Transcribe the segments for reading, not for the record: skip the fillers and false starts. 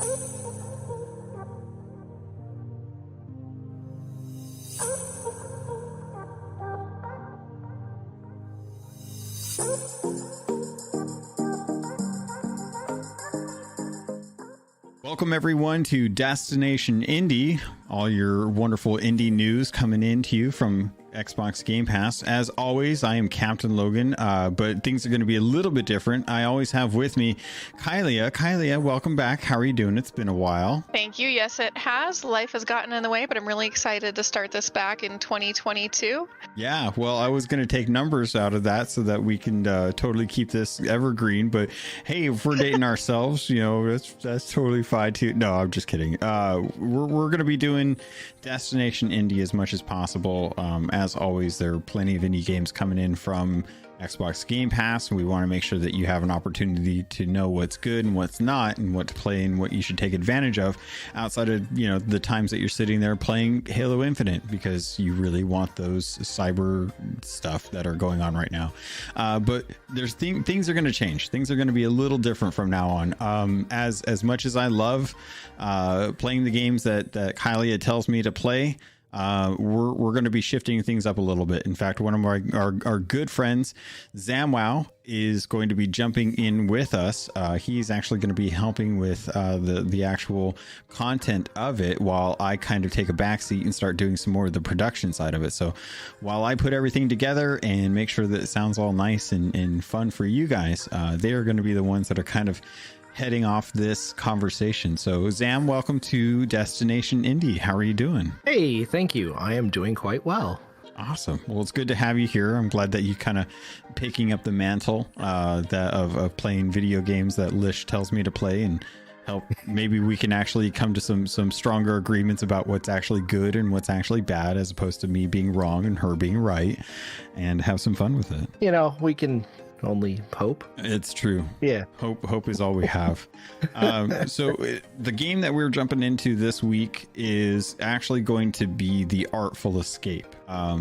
Welcome everyone to Destination Indie, all your wonderful indie news coming in to you from Xbox Game Pass. As always, I am Captain Logan, but things are going to be a little bit different. I always have with me Kyleia. Kyleia, welcome back. How are you doing? It's been a while. Thank you. Yes, it has. Life has gotten in the way, but I'm really excited to start this back in 2022. Yeah, well, I was going to take numbers out of that so that we can totally keep this evergreen. But hey, if we're dating ourselves, you know, that's totally fine too. No, I'm just kidding. We're going to be doing Destination Indie as much as possible. As always, there are plenty of indie games coming in from Xbox Game Pass, and we want to make sure that you have an opportunity to know what's good and what's not, and what to play and what you should take advantage of outside of, you know, the times that you're sitting there playing Halo Infinite, because you really want those cyber stuff that are going on right now. But there's things are going to change. Things are going to be a little different from now on. As much as I love playing the games that Kyleia tells me to play, we're going to be shifting things up a little bit. In fact, one of our good friends, Zammwow, is going to be jumping in with us. He's actually going to be helping with the actual content of it, while I kind of take a backseat and start doing some more of the production side of it. So while I put everything together and make sure that it sounds all nice and fun for you guys, they are going to be the ones that are kind of heading off this conversation. So Zamm, welcome to Destination Indie. How are you doing? Hey, thank you. I am doing quite well. Awesome. Well, it's good to have you here. I'm glad that you kind of picking up the mantle of playing video games that Lish tells me to play, and help. Maybe we can actually come to some stronger agreements about what's actually good and what's actually bad, as opposed to me being wrong and her being right, and have some fun with it. You know, we can only hope. It's true. Yeah. Hope is all we have. So the game that we're jumping into this week is actually going to be the Artful Escape.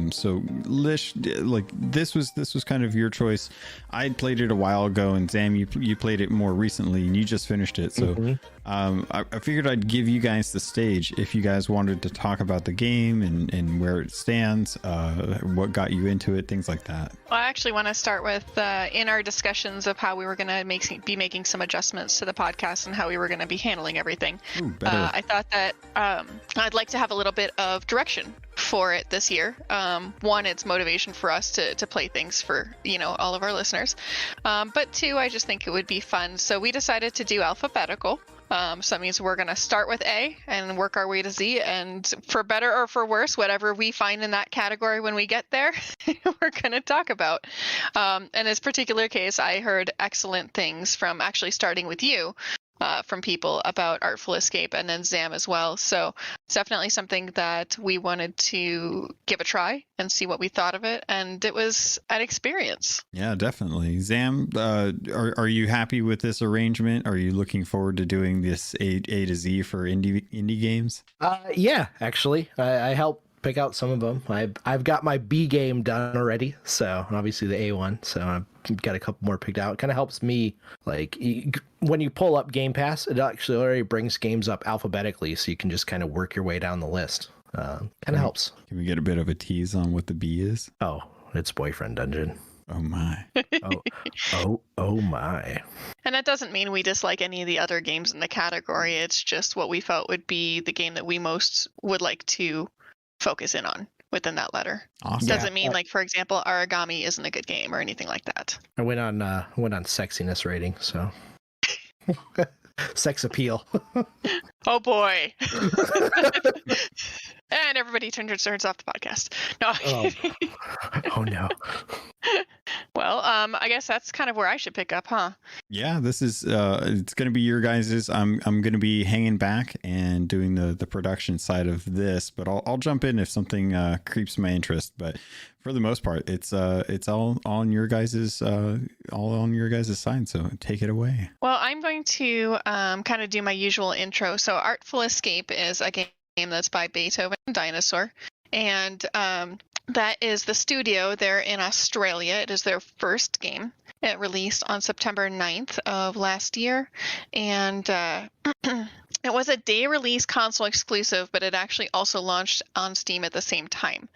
So Lish, like this was kind of your choice. I played it a while ago, and Zamm, you played it more recently, and you just finished it. So I figured I'd give you guys the stage if you guys wanted to talk about the game and where it stands, what got you into it, things like that. Well, I actually want to start with in our discussions of how we were going to be making some adjustments to the podcast and how we were going to be handling everything. Ooh, better. I thought that I'd like to have a little bit of direction for it this year. One, it's motivation for us to play things for, you know, all of our listeners. But two, I just think it would be fun. So we decided to do alphabetical. So that means we're going to start with A and work our way to Z, and for better or for worse, whatever we find in that category when we get there, we're going to talk about. In this particular case, I heard excellent things from actually starting with you, from people about Artful Escape, and then Zamm as well. So it's definitely something that we wanted to give a try and see what we thought of it, and it was an experience. Yeah, definitely. Zamm, are you happy with this arrangement? Are you looking forward to doing this A to Z for indie games? Yeah, actually, I helped pick out some of them. I've got my B game done already, so obviously the A one. So I've got a couple more picked out. It kind of helps me, like, when you pull up Game Pass, it actually already brings games up alphabetically, so you can just kind of work your way down the list. Kind of helps. Can we get a bit of a tease on what the B is? Oh, it's Boyfriend Dungeon. Oh my. Oh my. And that doesn't mean we dislike any of the other games in the category. It's just what we felt would be the game that we most would like to focus in on within that letter. Awesome. Doesn't mean, like, for example, Origami isn't a good game or anything like that. I went on sexiness rating, so sex appeal. Oh boy. And everybody turns off the podcast. No. Oh no. Well, I guess that's kind of where I should pick up, huh? Yeah, this is it's going to be your guys's. I'm going to be hanging back and doing the production side of this, but I'll jump in if something creeps my interest. But for the most part, it's all on your guys's side. So take it away. Well, I'm going to kind of do my usual intro. So Artful Escape is a game that's by Beethoven Dinosaur, and that is the studio. They're in Australia. It is their first game. It released on September 9th of last year, and It was a day release console exclusive, but it actually also launched on Steam at the same time.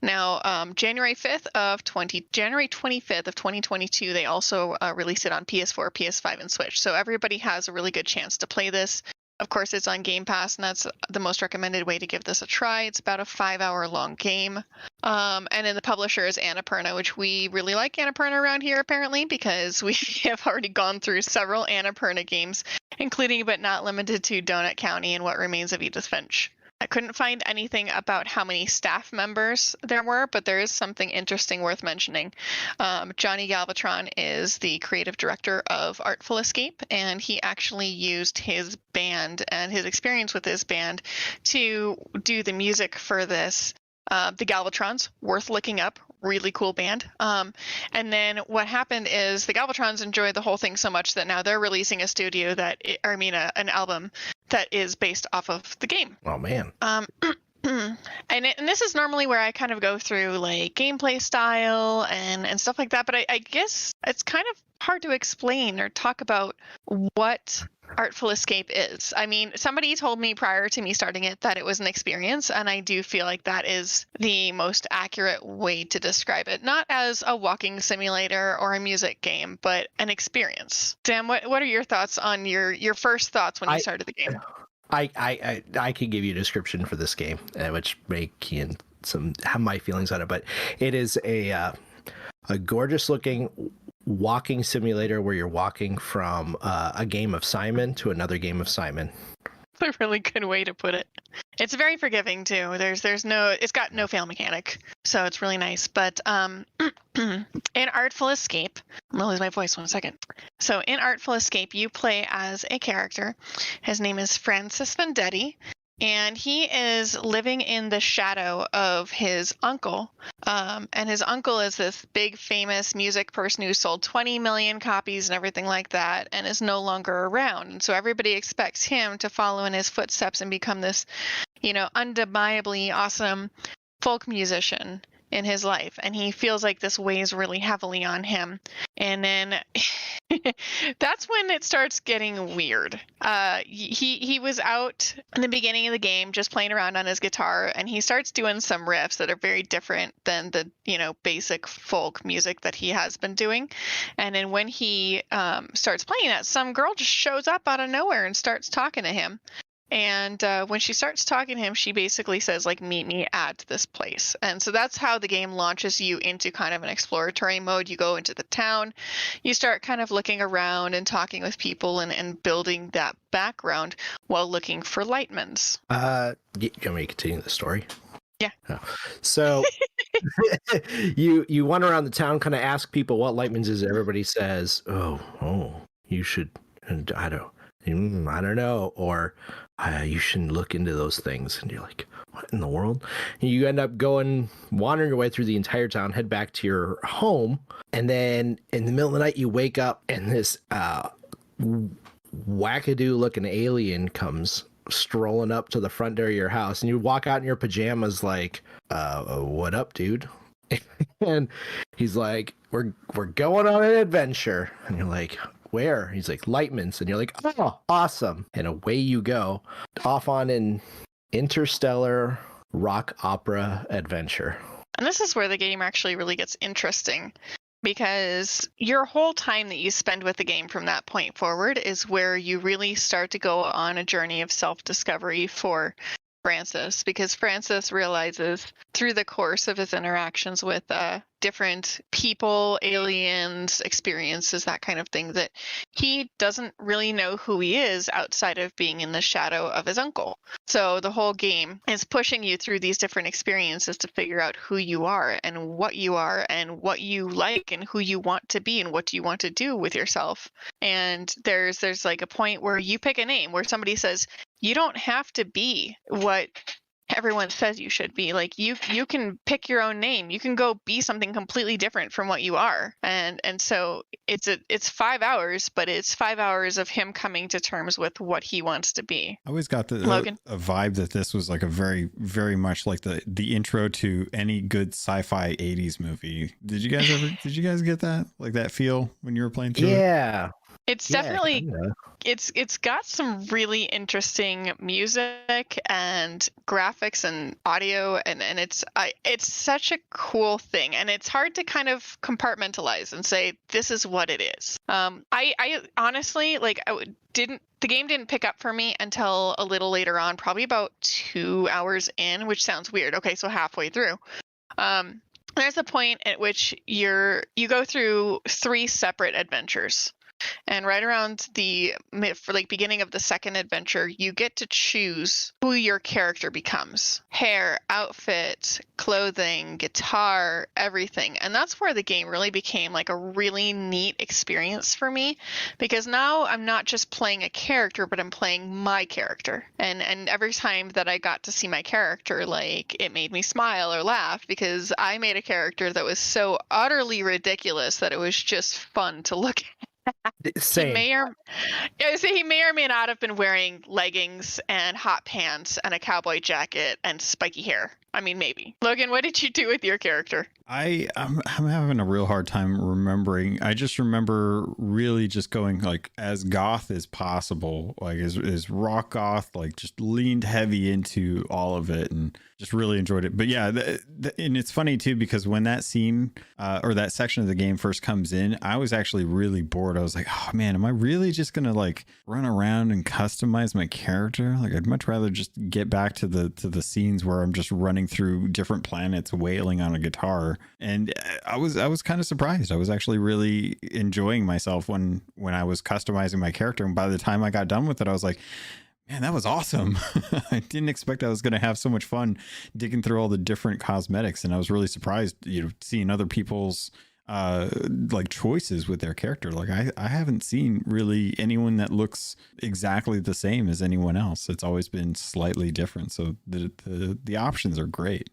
Now, January 25th of 2022, they also released it on PS4, PS5, and Switch. So everybody has a really good chance to play this. Of course, it's on Game Pass, and that's the most recommended way to give this a try. It's about a 5-hour long game. And then the publisher is Annapurna, which we really like Annapurna around here, apparently, because we have already gone through several Annapurna games, including but not limited to Donut County and What Remains of Edith Finch. I couldn't find anything about how many staff members there were, but there is something interesting worth mentioning. Johnny Galvatron is the creative director of Artful Escape, and he actually used his band and his experience with his band to do the music for this. The Galvatrons, worth looking up, really cool band. And then what happened is the Galvatrons enjoyed the whole thing so much that now they're releasing a studio an album that is based off of the game. Oh man. And this is normally where I kind of go through like gameplay style and stuff like that, but I guess it's kind of hard to explain or talk about what Artful Escape is. I mean, somebody told me prior to me starting it that it was an experience, and I do feel like that is the most accurate way to describe it. Not as a walking simulator or a music game, but an experience. Zamm, what are your thoughts on your first thoughts when you started the game? I could give you a description for this game, which may key in have my feelings on it, but it is a gorgeous looking walking simulator where you're walking from a game of Simon to another game of Simon. A really good way to put it. It's very forgiving too. It's got no fail mechanic, so it's really nice. But in Artful Escape, I'm gonna lose my voice 1 second. So in Artful Escape, you play as a character. His name is Francis Vendetti, and he is living in the shadow of his uncle. And his uncle is this big famous music person who sold 20 million copies and everything like that and is no longer around. And so everybody expects him to follow in his footsteps and become this, undeniably awesome folk musician in his life. And he feels like this weighs really heavily on him. And then that's when it starts getting weird. He was out in the beginning of the game just playing around on his guitar, and he starts doing some riffs that are very different than the basic folk music that he has been doing. And then when he starts playing that, some girl just shows up out of nowhere and starts talking to him. And when she starts talking to him, she basically says, like, meet me at this place. And so that's how the game launches you into kind of an exploratory mode. You go into the town, you start kind of looking around and talking with people and building that background while looking for Lightmans. You want me to continue the story? Yeah. Oh. So you wander around the town, kind of ask people what Lightmans is. Everybody says, oh, you should, and I don't know, or you shouldn't look into those things. And you're like, what in the world? And you end up wandering your way through the entire town, head back to your home, and then in the middle of the night you wake up and this wackadoo looking alien comes strolling up to the front door of your house, and you walk out in your pajamas like, what up, dude? And he's like, we're going on an adventure. And you're like, where? He's like, Lightmans. And you're like, oh, awesome. And away you go off on an interstellar rock opera adventure. And this is where the game actually really gets interesting, because your whole time that you spend with the game from that point forward is where you really start to go on a journey of self-discovery for Francis, because Francis realizes through the course of his interactions with different people, aliens, experiences, that kind of thing, that he doesn't really know who he is outside of being in the shadow of his uncle. So the whole game is pushing you through these different experiences to figure out who you are and what you like and who you want to be and what you want to do with yourself. And there's like a point where you pick a name where somebody says, you don't have to be what everyone says you should be. Like, you can pick your own name. You can go be something completely different from what you are. And so it's 5 hours, but it's 5 hours of him coming to terms with what he wants to be. I always got Logan? a vibe that this was like a very, very much like the intro to any good sci-fi 80s movie. Did you guys get that? Like that feel when you were playing through it? Yeah. It's Yeah, definitely kinda. it's got some really interesting music and graphics and audio, and it's such a cool thing, and it's hard to kind of compartmentalize and say this is what it is. I honestly like the game didn't pick up for me until a little later on, probably about 2 hours in, which sounds weird. Okay, so halfway through. There's a point at which you go through 3 separate adventures. And right around the beginning of the second adventure, you get to choose who your character becomes. Hair, outfit, clothing, guitar, everything. And that's where the game really became like a really neat experience for me, because now I'm not just playing a character, but I'm playing my character. And every time that I got to see my character, like, it made me smile or laugh, because I made a character that was so utterly ridiculous that it was just fun to look at. Same. He may or may not have been wearing leggings and hot pants and a cowboy jacket and spiky hair. I mean, maybe. Logan, what did you do with your character? I'm having a real hard time remembering. I just remember really just going like as goth as possible, like as rock goth, like just leaned heavy into all of it and just really enjoyed it. But yeah, and it's funny too, because when that scene or that section of the game first comes in, I was actually really bored. I was like, oh man, am I really just gonna like run around and customize my character? Like, I'd much rather just get back to the scenes where I'm just running through different planets wailing on a guitar. And I was kind of surprised. I was actually really enjoying myself when I was customizing my character, and by the time I got done with it, I was like, man, that was awesome. I didn't expect I was going to have so much fun digging through all the different cosmetics, and I was really surprised, seeing other people's like choices with their character. Like, I haven't seen really anyone that looks exactly the same as anyone else. It's always been slightly different, so the options are great.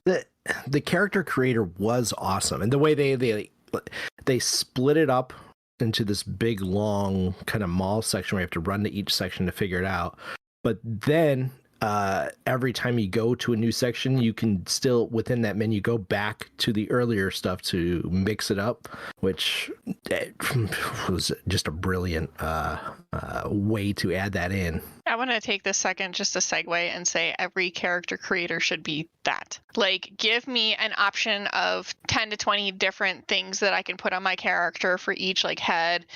The character creator was awesome, and the way they split it up into this big long kind of mall section where you have to run to each section to figure it out. But then every time you go to a new section, you can still, within that menu, go back to the earlier stuff to mix it up, which was just a brilliant way to add that in. I want to take this second just to segue and say every character creator should be that. Like, give me an option of 10 to 20 different things that I can put on my character for each, like, head,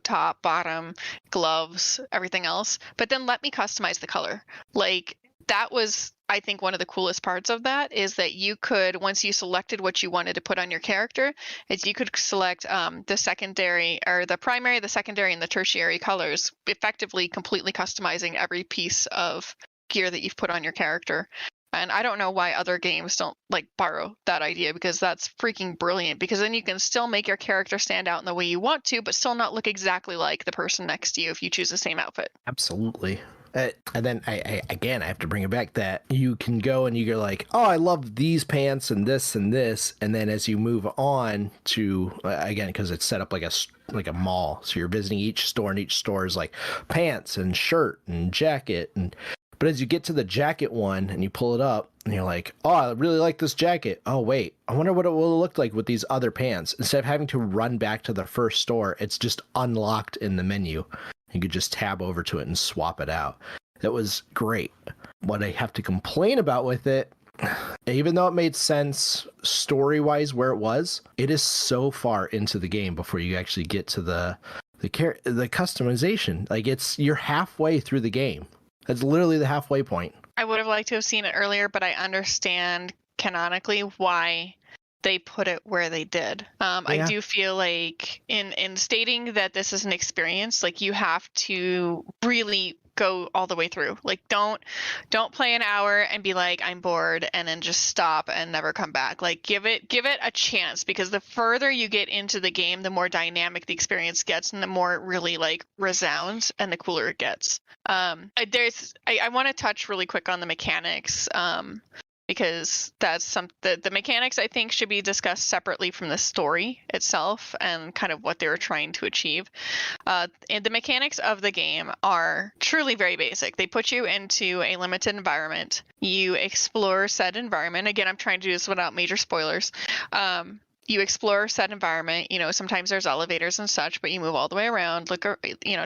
top, bottom, gloves, everything else. But then let me customize the color. Like, that was, I think, one of the coolest parts of that, is that you could, once you selected what you wanted to put on your character, is you could select the secondary, or the primary, the secondary, and the tertiary colors, effectively completely customizing every piece of gear that you've put on your character. And I don't know why other games don't like borrow that idea, because that's freaking brilliant, because then you can still make your character stand out in the way you want to, but still not look exactly like the person next to you if you choose the same outfit. Absolutely. And then I have to bring it back that you can go and you're like, oh, I love these pants and this and this. And then as you move on to, again, because it's set up like a mall. So you're visiting each store, and each store is like pants and shirt and jacket. But as you get to the jacket one and you pull it up and you're like, oh, I really like this jacket. Oh, wait, I wonder what it will look like with these other pants. Instead of having to run back to the first store, it's just unlocked in the menu. You could just tab over to it and swap it out. That was great. What I have to complain about with it, even though it made sense story-wise where it was, it is so far into the game before you actually get to the customization. Like, you're halfway through the game. That's literally the halfway point. I would have liked to have seen it earlier, but I understand canonically why they put it where they did. I do feel like in stating that this is an experience, like, you have to really go all the way through. Like, don't play an hour and be like, I'm bored, and then just stop and never come back. Like, give it a chance, because the further you get into the game, the more dynamic the experience gets, and the more it really like resounds, and the cooler it gets. I want to touch really quick on the mechanics, because that's the mechanics, I think, should be discussed separately from the story itself and kind of what they were trying to achieve. And the mechanics of the game are truly very basic. They put you into a limited environment. You explore said environment. Again, I'm trying to do this without major spoilers. you explore said environment. Sometimes there's elevators and such, but you move all the way around,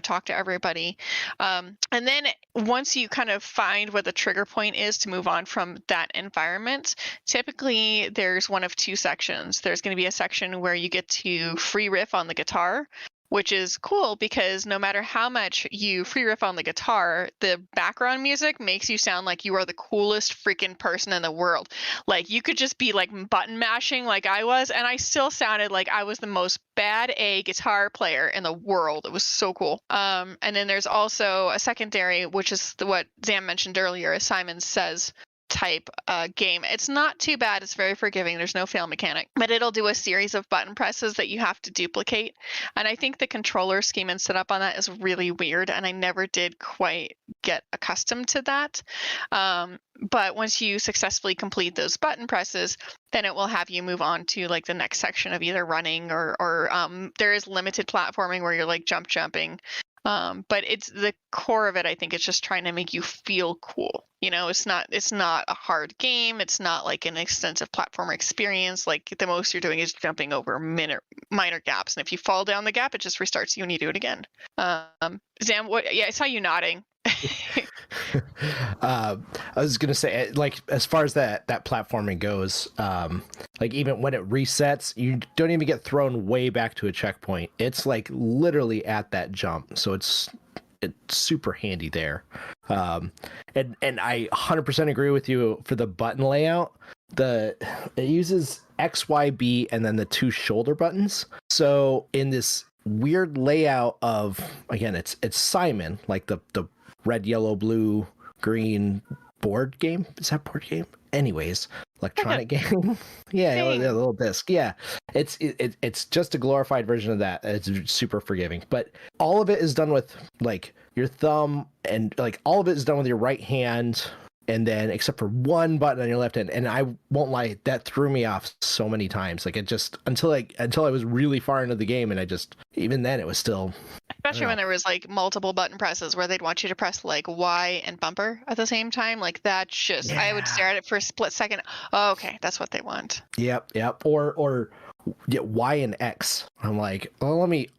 talk to everybody. And then once you kind of find what the trigger point is to move on from that environment, typically there's one of two sections. There's going to be a section where you get to free riff on the guitar, which is cool because no matter how much you free riff on the guitar, the background music makes you sound like you are the coolest freaking person in the world. Like you could just be like button mashing like I was, and I still sounded like I was the most bad A guitar player in the world. It was so cool. And then there's also a secondary, which is what Zamm mentioned earlier, as Simon says, type game. It's not too bad. It's very forgiving. There's no fail mechanic, but it'll do a series of button presses that you have to duplicate. And I think the controller scheme and setup on that is really weird, and I never did quite get accustomed to that. But once you successfully complete those button presses, then it will have you move on to like the next section of either running or there is limited platforming where you're like jumping. But it's the core of it. I think it's just trying to make you feel cool. It's not a hard game. It's not like an extensive platformer experience. Like the most you're doing is jumping over minor gaps. And if you fall down the gap, it just restarts you and you do it again. Zamm, I saw you nodding. I was gonna say, like, as far as that platforming goes, like even when it resets, you don't even get thrown way back to a checkpoint. It's like literally at that jump, so it's super handy there. And I 100% agree with you for the button layout. It uses X, Y, B, and then the two shoulder buttons. So in this weird layout of, again, it's Simon, like the red, yellow, blue, green board game. Is that board game? Anyways, electronic game. Yeah, the little disc. Yeah, it's just a glorified version of that. It's super forgiving, but all of it is done with like your thumb, and like all of it is done with your right hand, and then except for one button on your left hand. And I won't lie, that threw me off so many times. Like it just until I was really far into the game, and even then it was still. Especially when there was like multiple button presses where they'd want you to press like Y and bumper at the same time. Like that just, I would stare at it for a split second. Oh, okay, that's what they want. Yep. Or Y and X. I'm like, well, let me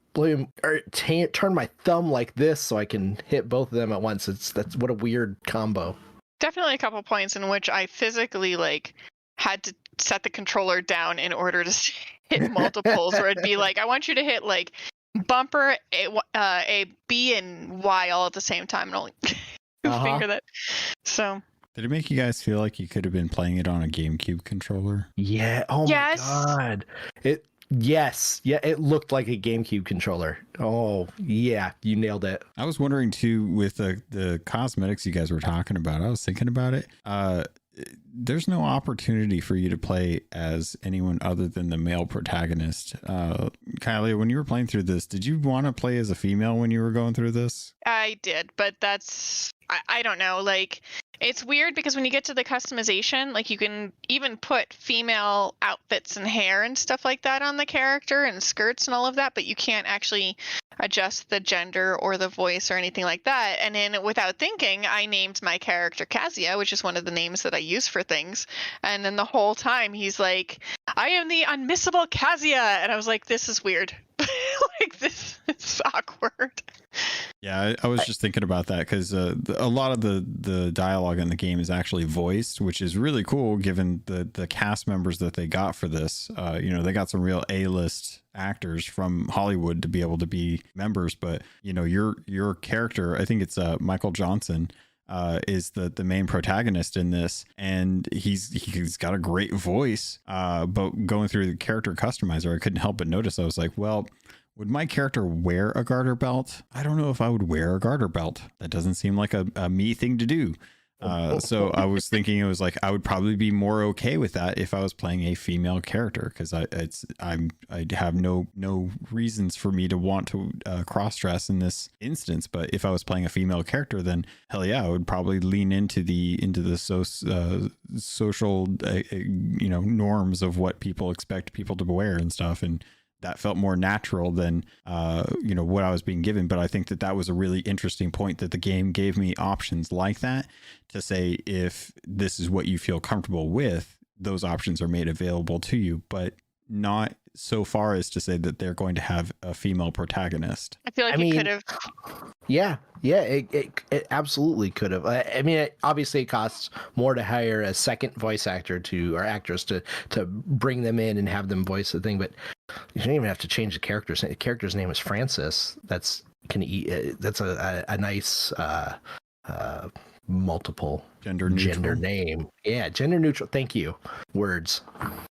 turn my thumb like this so I can hit both of them at once. That's what a weird combo. Definitely a couple points in which I physically like had to set the controller down in order to hit multiples, where it'd be like, I want you to hit like bumper, a B and Y all at the same time, and only finger that. So did it make you guys feel like you could have been playing it on a GameCube controller? Yeah. Oh my god. It looked like a GameCube controller. Oh yeah, you nailed it. I was wondering too, with the cosmetics you guys were talking about, I was thinking about it. There's no opportunity for you to play as anyone other than the male protagonist. Kyleia, when you were playing through this, did you want to play as a female when you were going through this? I did, but I don't know. Like, it's weird because when you get to the customization, like you can even put female outfits and hair and stuff like that on the character and skirts and all of that, but you can't actually adjust the gender or the voice or anything like that. And then without thinking, I named my character Kyleia, which is one of the names that I use for things. And then the whole time he's like, I am the unmissable Kyleia. And I was like, this is weird. Like, this is awkward. Yeah, I was just thinking about that because a lot of the dialogue in the game is actually voiced, which is really cool given the cast members that they got for this. They got some real A-list actors from Hollywood to be able to be members, but your character, I think it's Michael Johnson, is the main protagonist in this, and he's got a great voice. But going through the character customizer, I couldn't help but notice. I was like, well, would my character wear a garter belt? I don't know if I would wear a garter belt. That doesn't seem like a me thing to do. So I was thinking it was like I would probably be more okay with that if I was playing a female character, because I have no reasons for me to want to cross dress in this instance. But if I was playing a female character, then hell yeah, I would probably lean into the social norms of what people expect people to wear and stuff, and that felt more natural than what I was being given. But I think that was a really interesting point, that the game gave me options like that to say, if this is what you feel comfortable with, those options are made available to you, but not so far as to say that they're going to have a female protagonist. I feel like it could have. Yeah, it absolutely could have. I mean, obviously it costs more to hire a second voice actor or actress to bring them in and have them voice the thing, but you don't even have to change the character's name. The character's name is Francis. That's a nice multiple gender name. Yeah, gender neutral. Thank you. Words.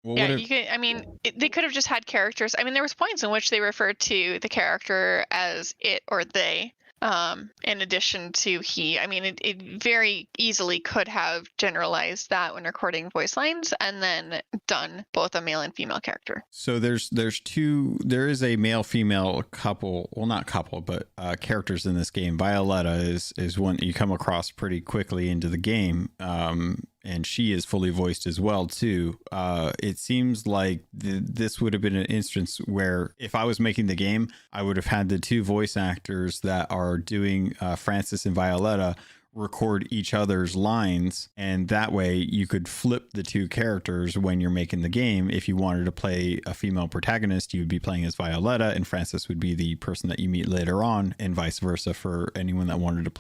Well, yeah, you could. I mean, they could have just had characters. I mean, there was points in which they referred to the character as it or they, in addition to he. I mean, it very easily could have generalized that when recording voice lines, and then done both a male and female character. So there is a male female couple, well, not couple, but characters in this game. Violetta is one that you come across pretty quickly into the game. And she is fully voiced as well too. It seems like this would have been an instance where if I was making the game, I would have had the two voice actors that are doing Francis and Violetta record each other's lines, and that way you could flip the two characters when you're making the game. If you wanted to play a female protagonist, you would be playing as Violetta, and Francis would be the person that you meet later on, and vice versa for anyone that wanted to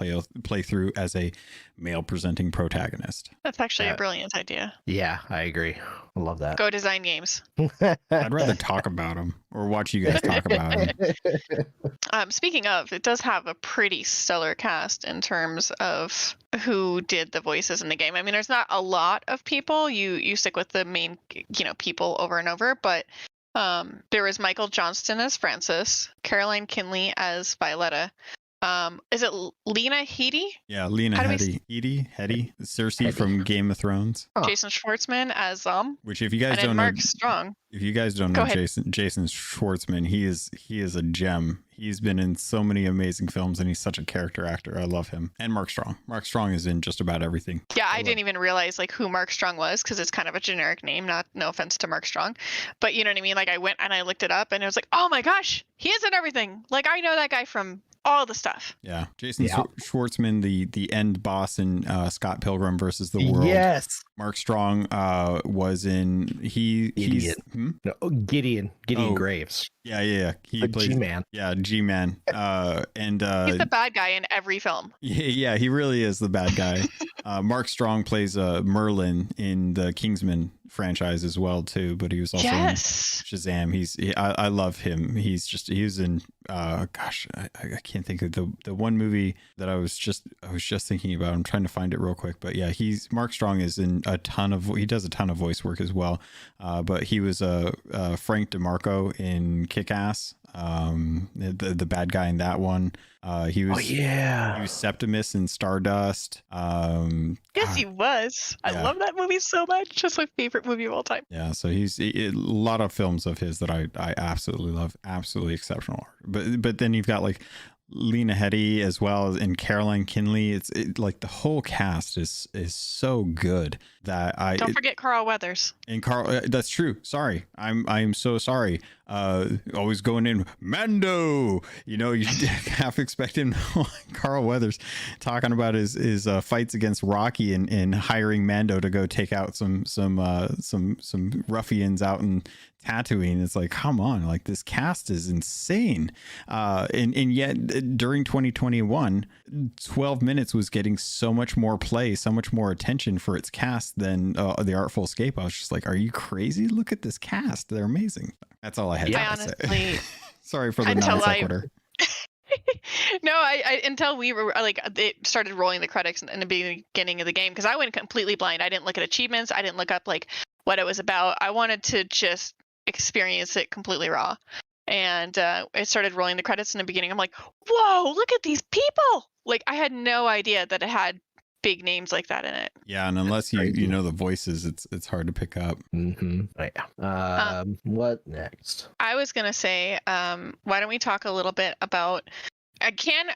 play through as a male presenting protagonist. That's actually a brilliant idea. Yeah, I agree. I love that. Go design games. I'd rather talk about them or watch you guys talk about them. Speaking of, it does have a pretty stellar cast in terms of who did the voices in the game. I mean, there's not a lot of people. You stick with the main, people over and over, but there was Michael Johnston as Francis, Caroline Kinley as Violetta. Is it Lena Headey? Yeah, Lena Headey. Headey. Cersei from Game of Thrones. Jason Schwartzman as Zamm. Which, if you guys don't Mark know, Strong. If you guys don't know Jason Schwartzman, he is a gem. He's been in so many amazing films, and he's such a character actor. I love him. And Mark Strong. Mark Strong is in just about everything. Yeah, I didn't even realize who Mark Strong was, because it's kind of a generic name. No offense to Mark Strong, but you know what I mean. I went and I looked it up, and it was like, oh my gosh, he is in everything. I know that guy from all the stuff. Yeah, Jason Schwartzman, the end boss in Scott Pilgrim versus the World. Yes. Mark Strong was in Gideon Graves. Yeah. He plays G-Man. Yeah, G-Man. And he's the bad guy in every film. Yeah, he really is the bad guy. Mark Strong plays Merlin in the Kingsman franchise as well too, but he was also in Shazam. I love him. He's in I can't think of the one movie that I was just thinking about. I'm trying to find it real quick, but yeah, Mark Strong is in he does a ton of voice work as well. But he was Frank DeMarco in Kick-Ass, the bad guy in that one. He was Septimus in Stardust. Yes, he was. I love that movie so much. It's my favorite movie of all time. Yeah, so a lot of films of his that I absolutely love. Absolutely exceptional art. But then you've got Lena Headey as well, and Caroline Kinley. It's the whole cast is so good that don't forget Carl Weathers. And Carl, that's true. Sorry, I'm so sorry. Always going in Mando. You half expect him. Carl Weathers talking about his fights against Rocky and hiring Mando to go take out some ruffians out in Tatooine. It's come on, this cast is insane. And yet during 2021, 12 Minutes was getting so much more play, so much more attention for its cast than the Artful Escape. I was just are you crazy? Look at this cast. They're amazing. That's all I had to say. Sorry for the non sequitur. No, I until we were it started rolling the credits in the beginning of the game, because I went completely blind. I didn't look at achievements. I didn't look up what it was about. I wanted to just experience it completely raw. And it started rolling the credits in the beginning. I'm like, whoa, look at these people. I had no idea that it had big names like that in it. Yeah, and unless you know the voices, it's hard to pick up. Mm-hmm. Yeah. What next? I was gonna say, why don't we talk a little bit about?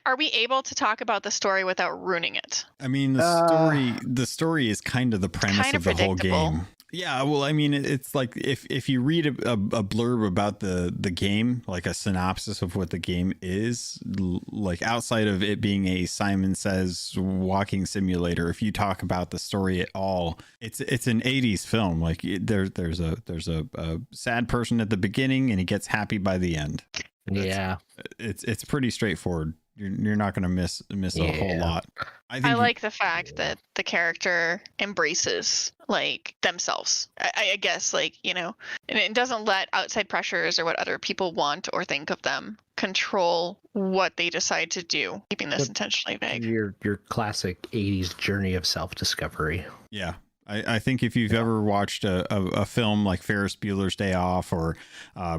Are we able to talk about the story without ruining it? I mean, the story is kind of the premise of the whole game. Yeah, well, I mean, it's like if you read a blurb about the game, like a synopsis of what the game is, like outside of it being a Simon Says walking simulator, if you talk about the story at all, it's an 80s film. Like there's a sad person at the beginning and he gets happy by the end. Yeah, it's pretty straightforward. You're not going to miss a whole lot. I like the fact that the character embraces like themselves. I guess, like, you know, and it doesn't let outside pressures or what other people want or think of them control what they decide to do, keeping this intentionally vague. Your classic 80s journey of self-discovery. Yeah. I think if you've ever watched a film like Ferris Bueller's Day Off or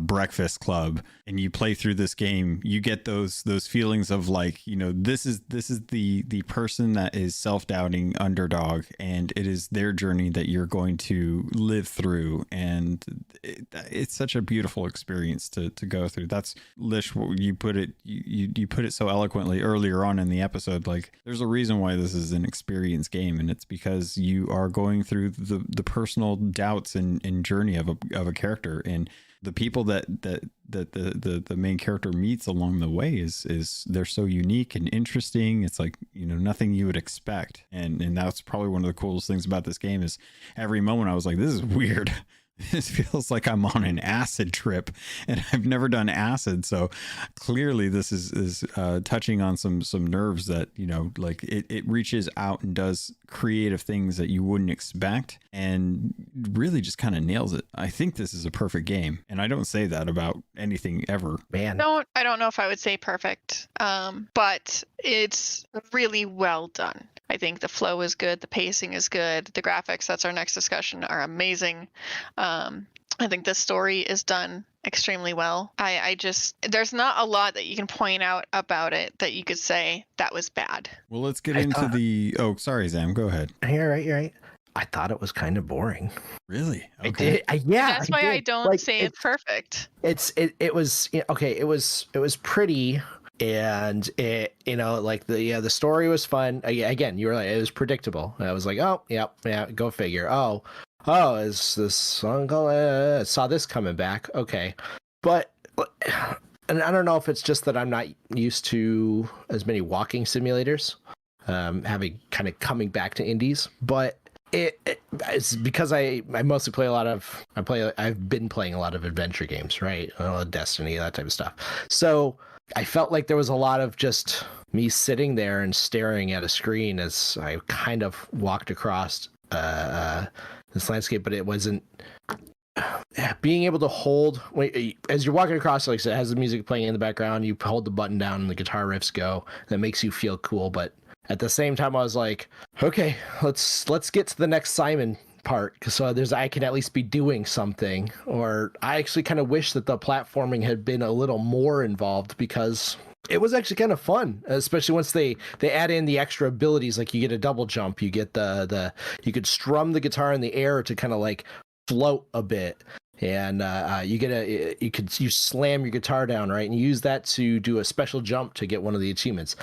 Breakfast Club, and you play through this game, you get those feelings of like, you know, this is the person that is self-doubting underdog, and it is their journey that you're going to live through, and it's such a beautiful experience to go through. That's, Lish, you put it you put it so eloquently earlier on in the episode. Like, there's a reason why this is an experience game, and it's because you are going through the personal doubts and journey of a character, and the people that the main character meets along the way is they're so unique and interesting. It's like, you know, nothing you would expect, and that's probably one of the coolest things about this game is every moment I was like, this is weird. This feels like I'm on an acid trip, and I've never done acid. So clearly this is touching on some nerves that, you know, like it reaches out and does creative things that you wouldn't expect, and really just kind of nails it. I think this is a perfect game, and I don't say that about anything ever. Man, I don't know if I would say perfect, but it's really well done. I think the flow is good, the pacing is good, the graphics, that's our next discussion, are amazing. I think the story is done extremely well. I just, there's not a lot that you can point out about it that you could say that was bad. Well, let's get into the, oh, sorry, Zamm, go ahead. You're right. I thought it was kind of boring. Really? Okay. Yeah. That's why I don't like, say it's perfect. It was, okay. It was pretty. And it, you know, like the story was fun. Again, you were like, it was predictable. I was like, oh, yeah, go figure. Oh, is this uncle? Saw this coming back. Okay, but and I don't know if it's just that I'm not used to as many walking simulators, having kind of coming back to indies, but. It's because I mostly play I've been playing a lot of adventure games, right? Destiny, that type of stuff. So I felt like there was a lot of just me sitting there and staring at a screen as I kind of walked across this landscape, but it wasn't being able to hold as you're walking across. Like I said, it has the music playing in the background. You hold the button down and the guitar riffs go. That makes you feel cool, but at the same time, I was like, okay, let's get to the next Simon part, so I can at least be doing something. Or I actually kind of wish that the platforming had been a little more involved, because it was actually kind of fun, especially once they add in the extra abilities. Like you get a double jump, you get you could strum the guitar in the air to kind of like float a bit. And you slam your guitar down, right, and you use that to do a special jump to get one of the achievements.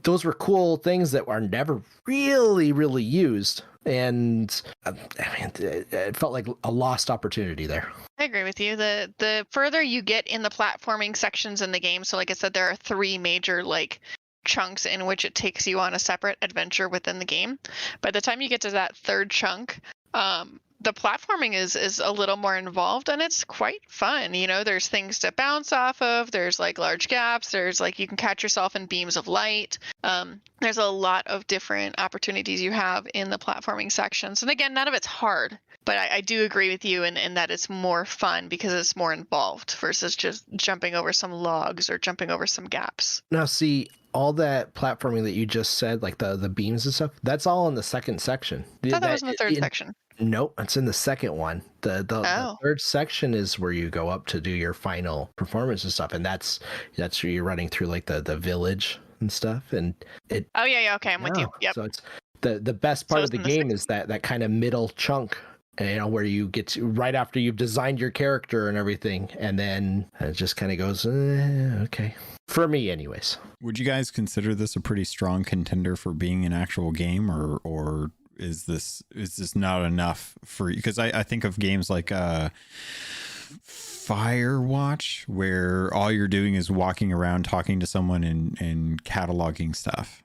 Those were cool things that are never really used, and I mean, it felt like a lost opportunity there. I agree with you. The further you get in the platforming sections in the game, so like I said, there are 3 major like chunks in which it takes you on a separate adventure within the game. By the time you get to that 3rd chunk, the platforming is a little more involved, and it's quite fun. You know, there's things to bounce off of. There's like large gaps. There's like, you can catch yourself in beams of light. There's a lot of different opportunities you have in the platforming sections. And again, none of it's hard, but I do agree with you in that it's more fun because it's more involved versus just jumping over some logs or jumping over some gaps. Now, see, all that platforming that you just said, like the beams and stuff, that's all in the 2nd section. I thought that was in the 3rd section. Nope, it's in the 2nd one. The 3rd section is where you go up to do your final performance and stuff, and that's where you're running through like the village and stuff. And it. Oh yeah, okay, I'm with you. Yep. So it's the best part of the game is that kind of middle chunk, you know, where you get to right after you've designed your character and everything, and then it just kind of goes, okay. For me, anyways. Would you guys consider this a pretty strong contender for being an actual game, or is this not enough for you? Because I think of games like Firewatch, where all you're doing is walking around talking to someone and cataloging stuff.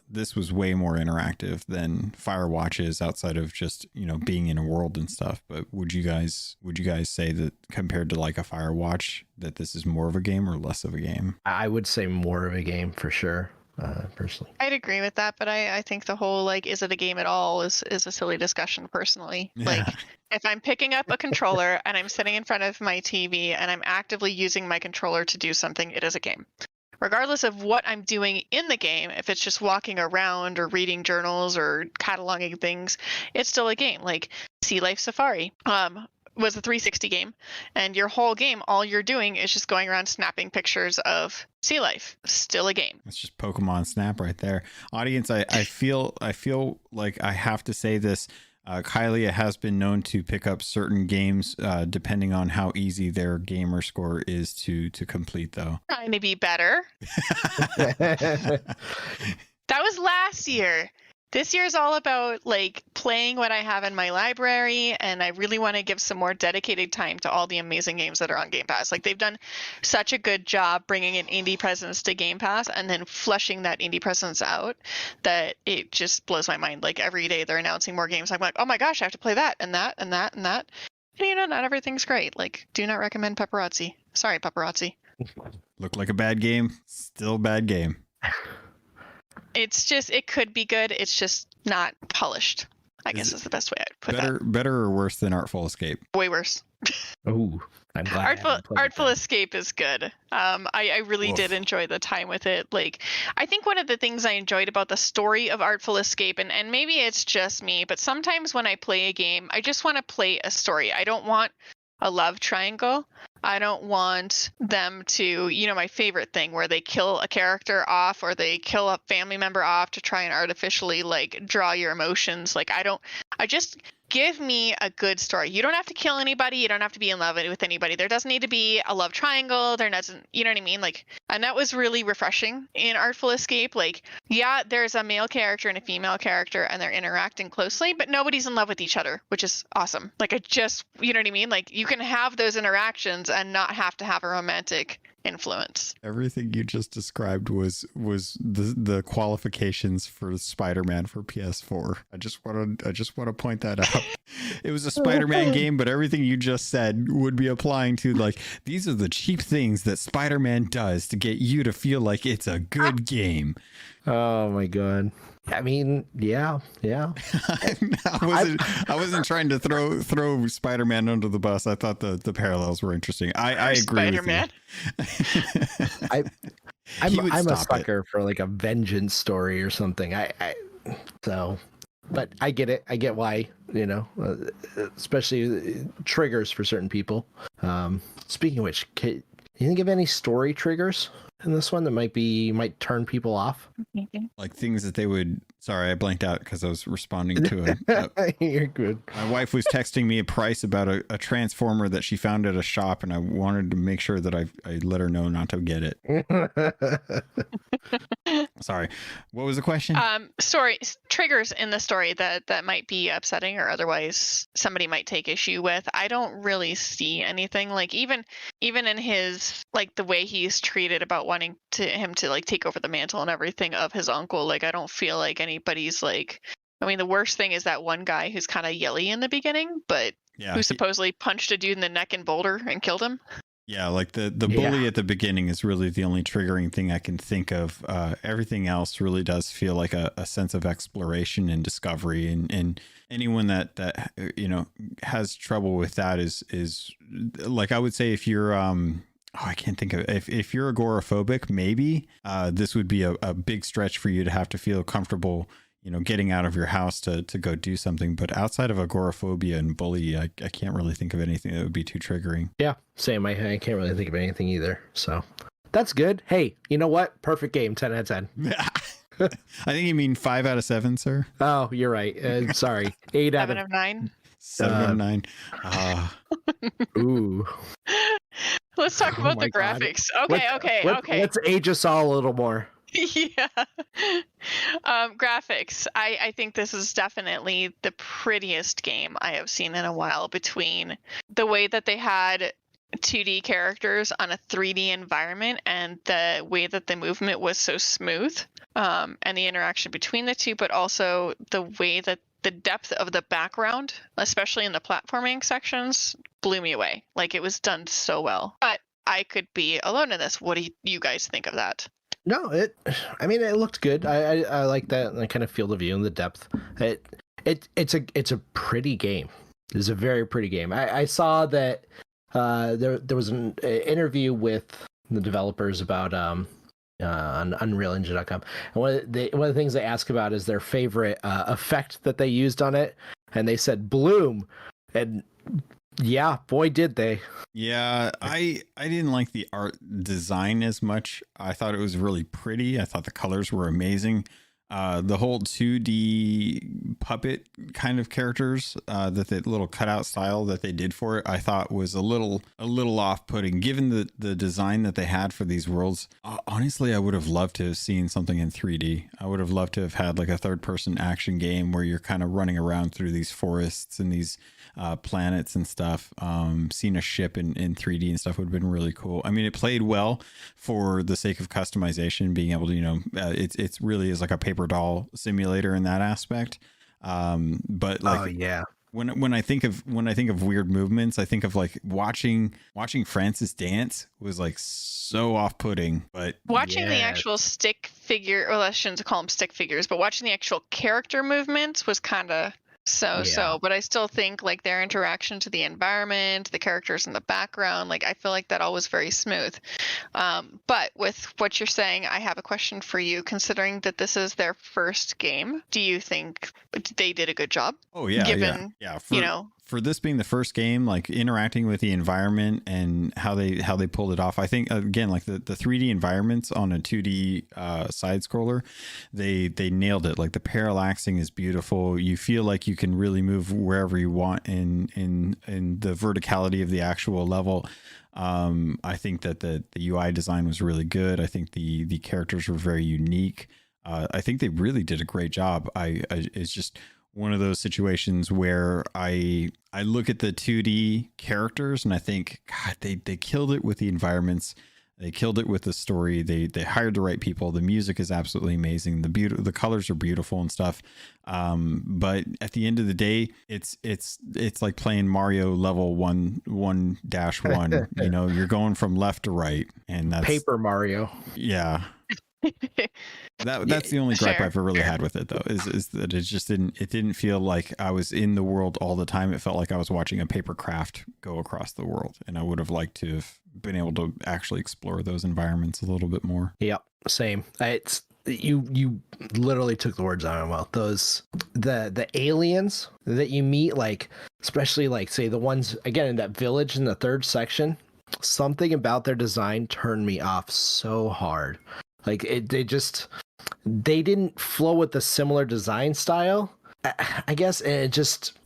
This was way more interactive than Firewatch is, outside of just, being in a world and stuff. But would you guys say that compared to like a Firewatch, that this is more of a game or less of a game? I would say more of a game for sure. Personally, I'd agree with that, but I think the whole like, is it a game at all is a silly discussion personally. Yeah. Like, if I'm picking up a controller and I'm sitting in front of my TV and I'm actively using my controller to do something, it is a game. Regardless of what I'm doing in the game, if it's just walking around or reading journals or cataloging things, it's still a game. Like Sea Life Safari was a 360 game, and your whole game, all you're doing is just going around snapping pictures of sea life. Still a game. It's just Pokemon Snap right there. Audience, I feel like I have to say this. Kyleia has been known to pick up certain games depending on how easy their gamer score is to complete, though. Trying to be better. That was last year. This year is all about like playing what I have in my library, and I really want to give some more dedicated time to all the amazing games that are on Gamepass. Like, they've done such a good job bringing in indie presence to Gamepass and then fleshing that indie presence out that it just blows my mind. Like, every day they're announcing more games. I'm like, oh my gosh, I have to play that and that and that and that. And not everything's great. Like, do not recommend Paparazzi. Sorry, Paparazzi. Look like a bad game, still a bad game. It's just, it could be good. It's just not polished, I guess is the best way I'd put that. Better or worse than Artful Escape? Way worse. Oh, I'm glad. Artful Escape is good. I really did enjoy the time with it. Like, I think one of the things I enjoyed about the story of Artful Escape, and maybe it's just me, but sometimes when I play a game, I just want to play a story. I don't want a love triangle. I don't want them to, my favorite thing where they kill a character off or they kill a family member off to try and artificially like draw your emotions. Like, I just give me a good story. You don't have to kill anybody. You don't have to be in love with anybody. There doesn't need to be a love triangle. There doesn't, you know what I mean? Like, and that was really refreshing in Artful Escape. Like, yeah, there's a male character and a female character and they're interacting closely, but nobody's in love with each other, which is awesome. Like, you know what I mean? Like, you can have those interactions and not have to have a romantic influence. Everything you just described was the qualifications for Spider-Man for PS4. I just want to point that out. It was a Spider-Man game, but everything you just said would be applying to, like, these are the cheap things that Spider-Man does to get you to feel like it's a good game. Oh my god. I mean, yeah. I wasn't trying to throw Spider-Man under the bus. I thought the parallels were interesting. I agree Spider-Man. with you. I'm a sucker for like a vengeance story or something. But I get it. I get why, especially triggers for certain people. Speaking of which, can you think of any story triggers in this one that might turn people off? Like things that they would. Sorry, I blanked out because I was responding to it. You're good. My wife was texting me a price about a transformer that she found at a shop, and I wanted to make sure that I let her know not to get it. Sorry, what was the question? Story triggers in the story that might be upsetting or otherwise somebody might take issue with. I don't really see anything. Like, even in his, like, the way he's treated about wanting him to like take over the mantle and everything of his uncle. Like, I don't feel like anybody's like, I mean, the worst thing is that one guy who's kind of yelly in the beginning, but who supposedly punched a dude in the neck in Boulder and killed him. Yeah, like the bully at the beginning is really the only triggering thing I can think of. Everything else really does feel like a sense of exploration and discovery, and anyone that has trouble with that is like, I would say if you're I can't think of it. If you're agoraphobic, maybe this would be a big stretch for you to have to feel comfortable, getting out of your house to go do something. But outside of agoraphobia and bully, I can't really think of anything that would be too triggering. Yeah, same. I can't really think of anything either. So that's good. Hey, you know what? Perfect game. 10 out of 10. I think you mean 5 out of 7, sir. Oh, you're right. Sorry. 8 out of 9. 7 out of 9. Ooh. Let's talk about the graphics. Okay. Let's age us all a little more. Yeah. Graphics. I think this is definitely the prettiest game I have seen in a while, between the way that they had 2D characters on a 3D environment and the way that the movement was so smooth, and the interaction between the two, but also the way that the depth of the background, especially in the platforming sections, blew me away. Like, it was done so well. But I could be alone in this. What do you guys think of that? No, it looked good. I like that kind of field of view and the depth. It's a pretty game. It's a very pretty game. I saw that there was an interview with the developers about on UnrealEngine.com, and one of the things they ask about is their favorite effect that they used on it, and they said bloom, and yeah, boy did they. Yeah, I didn't like the art design as much. I thought it was really pretty. I thought the colors were amazing. The whole 2D puppet kind of characters, that the little cutout style that they did for it, I thought was a little off-putting, given the design that they had for these worlds. Honestly, I would have loved to have seen something in 3D. I would have loved to have had like a third-person action game where you're kind of running around through these forests and these planets and stuff. Seeing a ship in 3D and stuff would have been really cool. I mean, it played well for the sake of customization, being able to, it's really is like a paper doll simulator in that aspect. But like, oh yeah, when I think of weird movements, I think of like watching Francis dance was like so off-putting. But watching the actual stick figure, well, I shouldn't call them stick figures, but watching the actual character movements was kind of so, but I still think like their interaction to the environment, the characters in the background, like I feel like that all was very smooth. But with what you're saying, I have a question for you. Considering that this is their first game, do you think they did a good job? Oh yeah, given, yeah. For this being the first game, like interacting with the environment and how they pulled it off, I think again, like the 3D environments on a 2D side scroller, they nailed it. Like the parallaxing is beautiful. You feel like you can really move wherever you want in the verticality of the actual level. I think that the UI design was really good. I think the characters were very unique. I think they really did a great job. It's just one of those situations where I look at the 2D characters and I think, God, they killed it with the environments. They killed it with the story. They hired the right people. The music is absolutely amazing. The colors are beautiful and stuff. But at the end of the day, it's like playing Mario level 1-1. You're going from left to right, and that's Paper Mario. Yeah. That's the only gripe I've really had with it, though, is that it didn't feel like I was in the world all the time. It felt like I was watching a paper craft go across the world, and I would have liked to have been able to actually explore those environments a little bit more. Yep, same. It's you literally took the words out of my mouth. Those the aliens that you meet, like especially like say the ones again in that village in the third section, something about their design turned me off so hard. Like they didn't flow with the similar design style, I guess. And it just,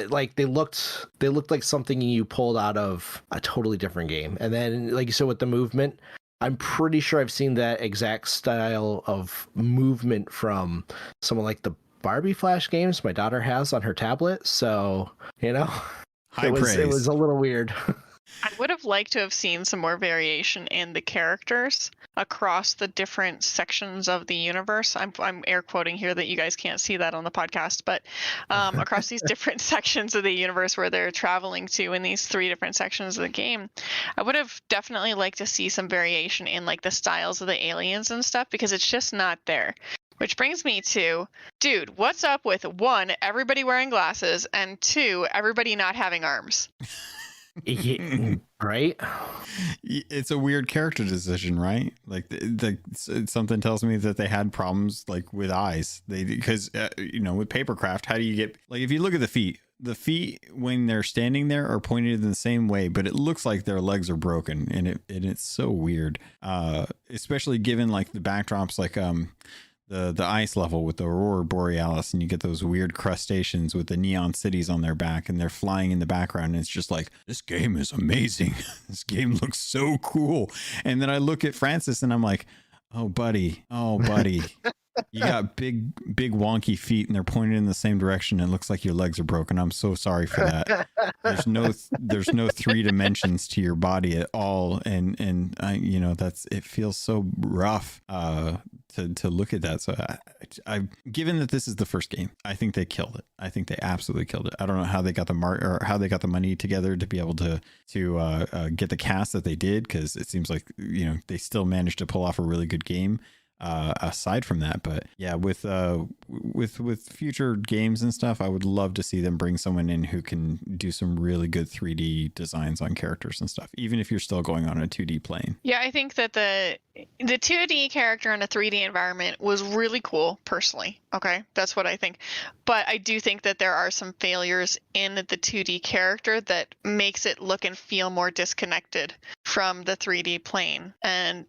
like they looked like something you pulled out of a totally different game. And then, like you said, with the movement, I'm pretty sure I've seen that exact style of movement from someone like the Barbie Flash games my daughter has on her tablet. So, High praise. It was a little weird. I would have liked to have seen some more variation in the characters across the different sections of the universe. I'm air quoting here that you guys can't see that on the podcast, but across these different sections of the universe where they're traveling to in these 3 different sections of the game, I would have definitely liked to see some variation in like the styles of the aliens and stuff, because it's just not there. Which brings me to, dude, what's up with 1, everybody wearing glasses, and 2, everybody not having arms? Yeah, right? It's a weird character decision, right? Like something tells me that they had problems like with eyes. Because with papercraft, how do you get, like, if you look at the feet when they're standing there are pointed in the same way, but it looks like their legs are broken, and it's so weird. Especially given like the backdrops, like the ice level with the Aurora Borealis, and you get those weird crustaceans with the neon cities on their back, and they're flying in the background, and it's just like, this game is amazing. This game looks so cool. And then I look at Francis and I'm like, Oh, buddy. Oh, buddy. You got big wonky feet and they're pointed in the same direction. It looks like your legs are broken. I'm so sorry for that. There's no 3 dimensions to your body at all. And I, it feels so rough, to look at that. So I given that this is the first game, I think they killed it. I think they absolutely killed it. I don't know how they got the money together to be able to get the cast that they did. 'Cause it seems like, they still managed to pull off a really good game. Aside from that, but yeah, with future games and stuff, I would love to see them bring someone in who can do some really good 3D designs on characters and stuff, even if you're still going on a 2D plane. Yeah, I think that the 2D character in a 3D environment was really cool, personally. Okay, that's what I think. But I do think that there are some failures in the 2D character that makes it look and feel more disconnected from the 3D plane. And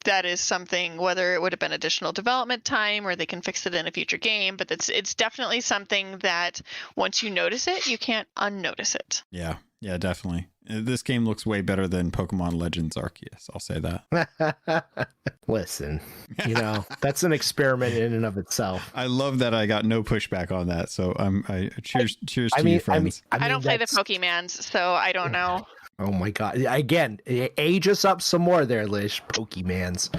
that is something, whether it would have been additional development time or they can fix it in a future game, but it's definitely something that once you notice it, you can't unnotice it. Yeah, definitely. This game looks way better than Pokemon Legends Arceus. I'll say that. Listen, that's an experiment in and of itself. I love that I got no pushback on that. So cheers to you, friends. I don't play the Pokemans, so I don't know. Oh my God. Again, age us up some more there, Lish. Pokemans.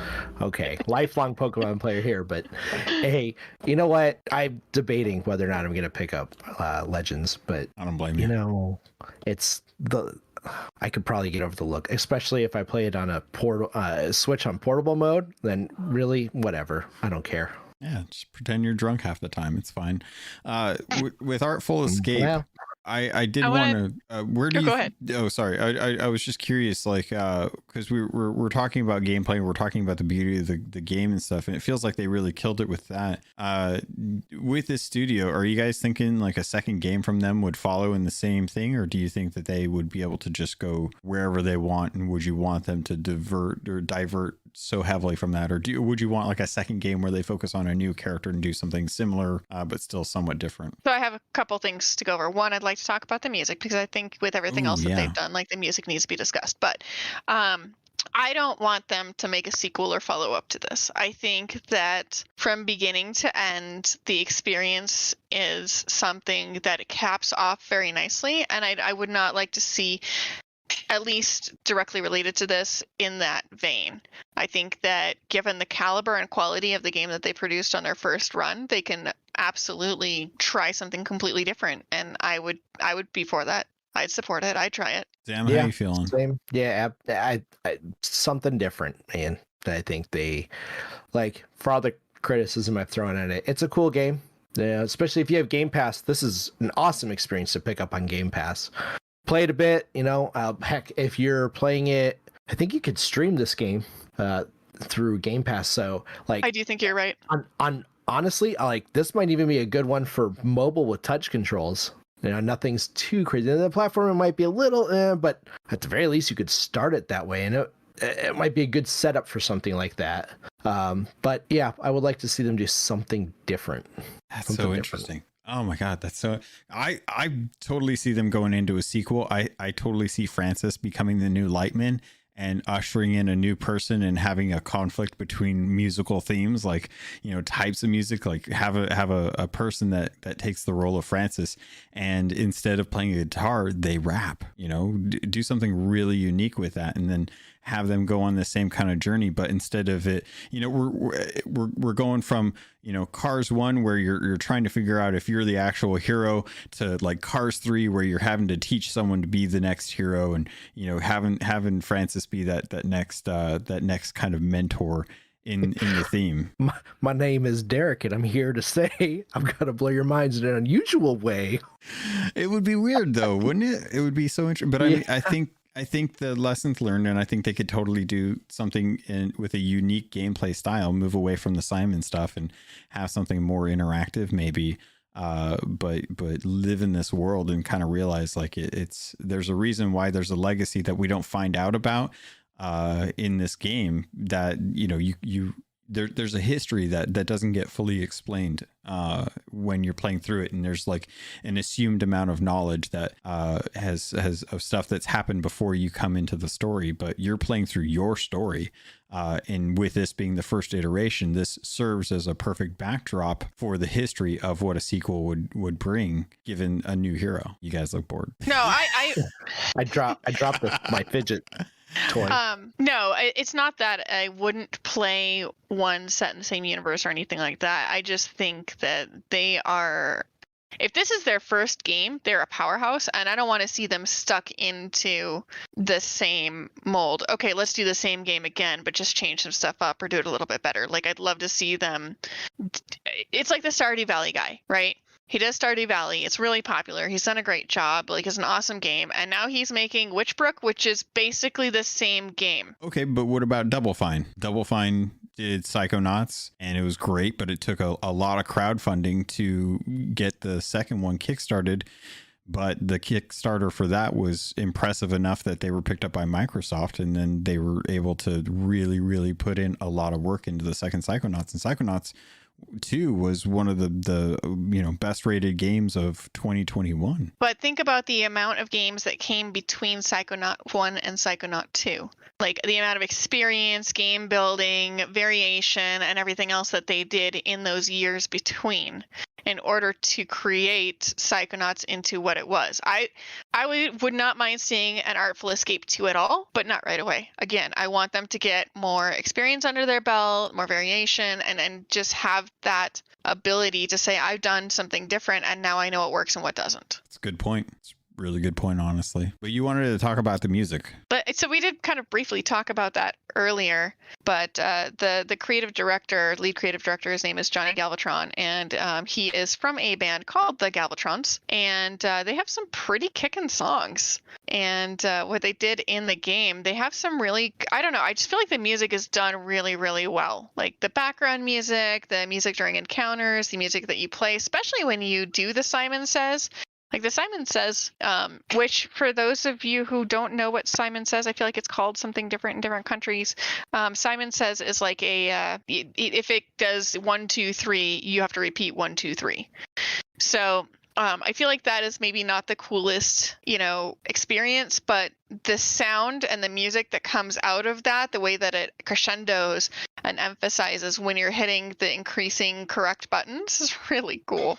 Okay. Lifelong Pokemon player here, but hey, you know what? I'm debating whether or not I'm going to pick up Legends, but I don't blame you. I could probably get over the look, especially if I play it on a Switch on portable mode, then really whatever. I don't care. Yeah, just pretend you're drunk half the time. It's fine. With Artful Escape, yeah. I did want to. Where do you? Go ahead. Oh, sorry. I was just curious, like, because we're talking about gameplay, we're talking about the beauty of the game and stuff, and it feels like they really killed it with that. With this studio, are you guys thinking like a second game from them would follow in the same thing, or do you think that they would be able to just go wherever they want, and would you want them to divert so heavily from that, or would you want like a second game where they focus on a new character and do something similar, but still somewhat different? So I have a couple things to go over. One, I'd like to talk about the music, because I think with everything else that they've done, like, the music needs to be discussed. But I don't want them to make a sequel or follow up to this. I think that from beginning to end, the experience is something that it caps off very nicely, and I would not like to see, at least directly related to this, in that vein. I think that given the caliber and quality of the game that they produced on their first run, they can absolutely try something completely different, and I would be for that. I'd support it. I'd try it. Zamm, how you feeling? Same. Yeah, I something different, man. I think they, like, for all the criticism I've thrown at it, it's a cool game. Yeah, especially if you have Game Pass. This is an awesome experience to pick up on Game Pass. Play it a bit, heck, if you're playing it, I think you could stream this game through Game Pass. So, like, I do think you're right. On honestly, like, this might even be a good one for mobile with touch controls. Nothing's too crazy. The platform might be a little, but at the very least, you could start it that way, and it might be a good setup for something like that. But yeah, I would like to see them do something different. That's so interesting. Oh my God, that's so. I totally see them going into a sequel. I totally see Francis becoming the new Lightman and ushering in a new person and having a conflict between musical themes, like, types of music, like have a person that takes the role of Francis, and instead of playing a guitar, they rap, do something really unique with that, and then have them go on the same kind of journey. But instead of it, we're going from, Cars 1, where you're trying to figure out if you're the actual hero, to like Cars 3, where you're having to teach someone to be the next hero, and having Francis be that next kind of mentor in the theme. My name is Derek, and I'm here to say I'm gonna blow your minds in an unusual way. It would be weird though, wouldn't it? It would be so interesting. But I think the lessons learned, and I think they could totally do something with a unique gameplay style, move away from the Simon stuff and have something more interactive, maybe, but live in this world and kind of realize, like, there's a reason why there's a legacy that we don't find out about in this game, that there's a history that doesn't get fully explained when you're playing through it, and there's like an assumed amount of knowledge that has of stuff that's happened before you come into the story, but you're playing through your story. And with this being the first iteration, this serves as a perfect backdrop for the history of what a sequel would bring, given a new hero. You guys look bored. No, I dropped my fidget toy. No, it's not that I wouldn't play one set in the same universe or anything like that. I just think that they are, if this is their first game, they're a powerhouse, and I don't want to see them stuck into the same mold. Okay, let's do the same game again, but just change some stuff up or do it a little bit better. Like, I'd love to see them. It's like the Stardew Valley guy, right? He does Stardew Valley. It's really popular. He's done a great job. Like, it's an awesome game. And now he's making Witchbrook, which is basically the same game. Okay, but what about Double Fine? Double Fine did Psychonauts, and it was great, but it took a lot of crowdfunding to get the second one kickstarted. But the Kickstarter for that was impressive enough that they were picked up by Microsoft, and then they were able to really, really put in a lot of work into the second Psychonauts. And Psychonauts 2 was one of the best rated games of 2021. But think about the amount of games that came between Psychonaut 1 and Psychonaut 2. Like, the amount of experience, game building, variation, and everything else that they did in those years between in order to create Psychonauts into what it was. I would not mind seeing an Artful Escape 2 at all, but not right away. Again, I want them to get more experience under their belt, more variation, and just have that ability to say, I've done something different and now I know what works and what doesn't. It's a good point. It's a really good point, honestly. But you wanted to talk about the music. But so we did kind of briefly talk about that earlier, but the lead creative director, his name is Johnny Galvatron, and he is from a band called the Galvatrons, and they have some pretty kickin' songs. And what they did in the game, they have some really, I don't know, I just feel like the music is done really, really well. Like the background music, the music during encounters, the music that you play, especially when you do the Simon Says. Like the Simon Says, which for those of you who don't know what Simon Says, I feel like it's called something different in different countries. Simon Says is like if it does 1, 2, 3, you have to repeat 1, 2, 3. So I feel like that is maybe not the coolest, experience, but the sound and the music that comes out of that, the way that it crescendos and emphasizes when you're hitting the increasing correct buttons is really cool.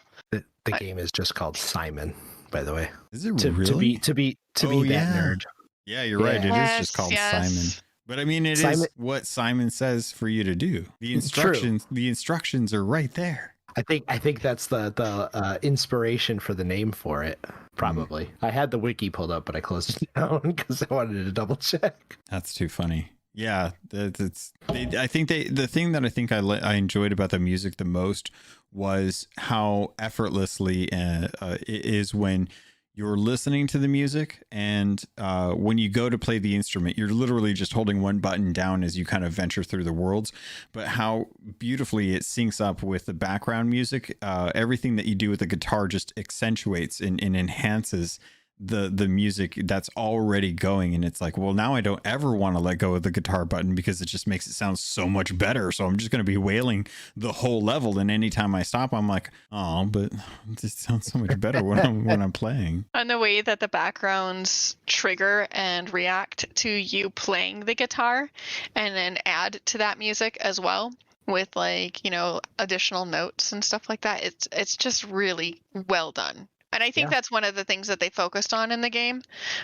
The game is just called Simon, by the way. Is it really? To be that nerd. Yeah, you're right. It is just called Simon. But I mean, it is what Simon says for you to do. The instructions are right there. I think that's the inspiration for the name for it. Probably. I had the wiki pulled up, but I closed it down because I wanted to double check. That's too funny. Yeah, I think the thing that I think I enjoyed about the music the most was how effortlessly it is when you're listening to the music, and when you go to play the instrument, you're literally just holding one button down as you kind of venture through the worlds, but how beautifully it syncs up with the background music. Everything that you do with the guitar just accentuates and enhances the music that's already going, and it's like, well, now I don't ever want to let go of the guitar button because it just makes it sound so much better, so I'm just going to be wailing the whole level, and anytime I stop I'm like, oh, but it just sounds so much better when I'm playing. And the way that the backgrounds trigger and react to you playing the guitar and then add to that music as well with additional notes and stuff like that, it's just really well done. And I think that's one of the things that they focused on in the game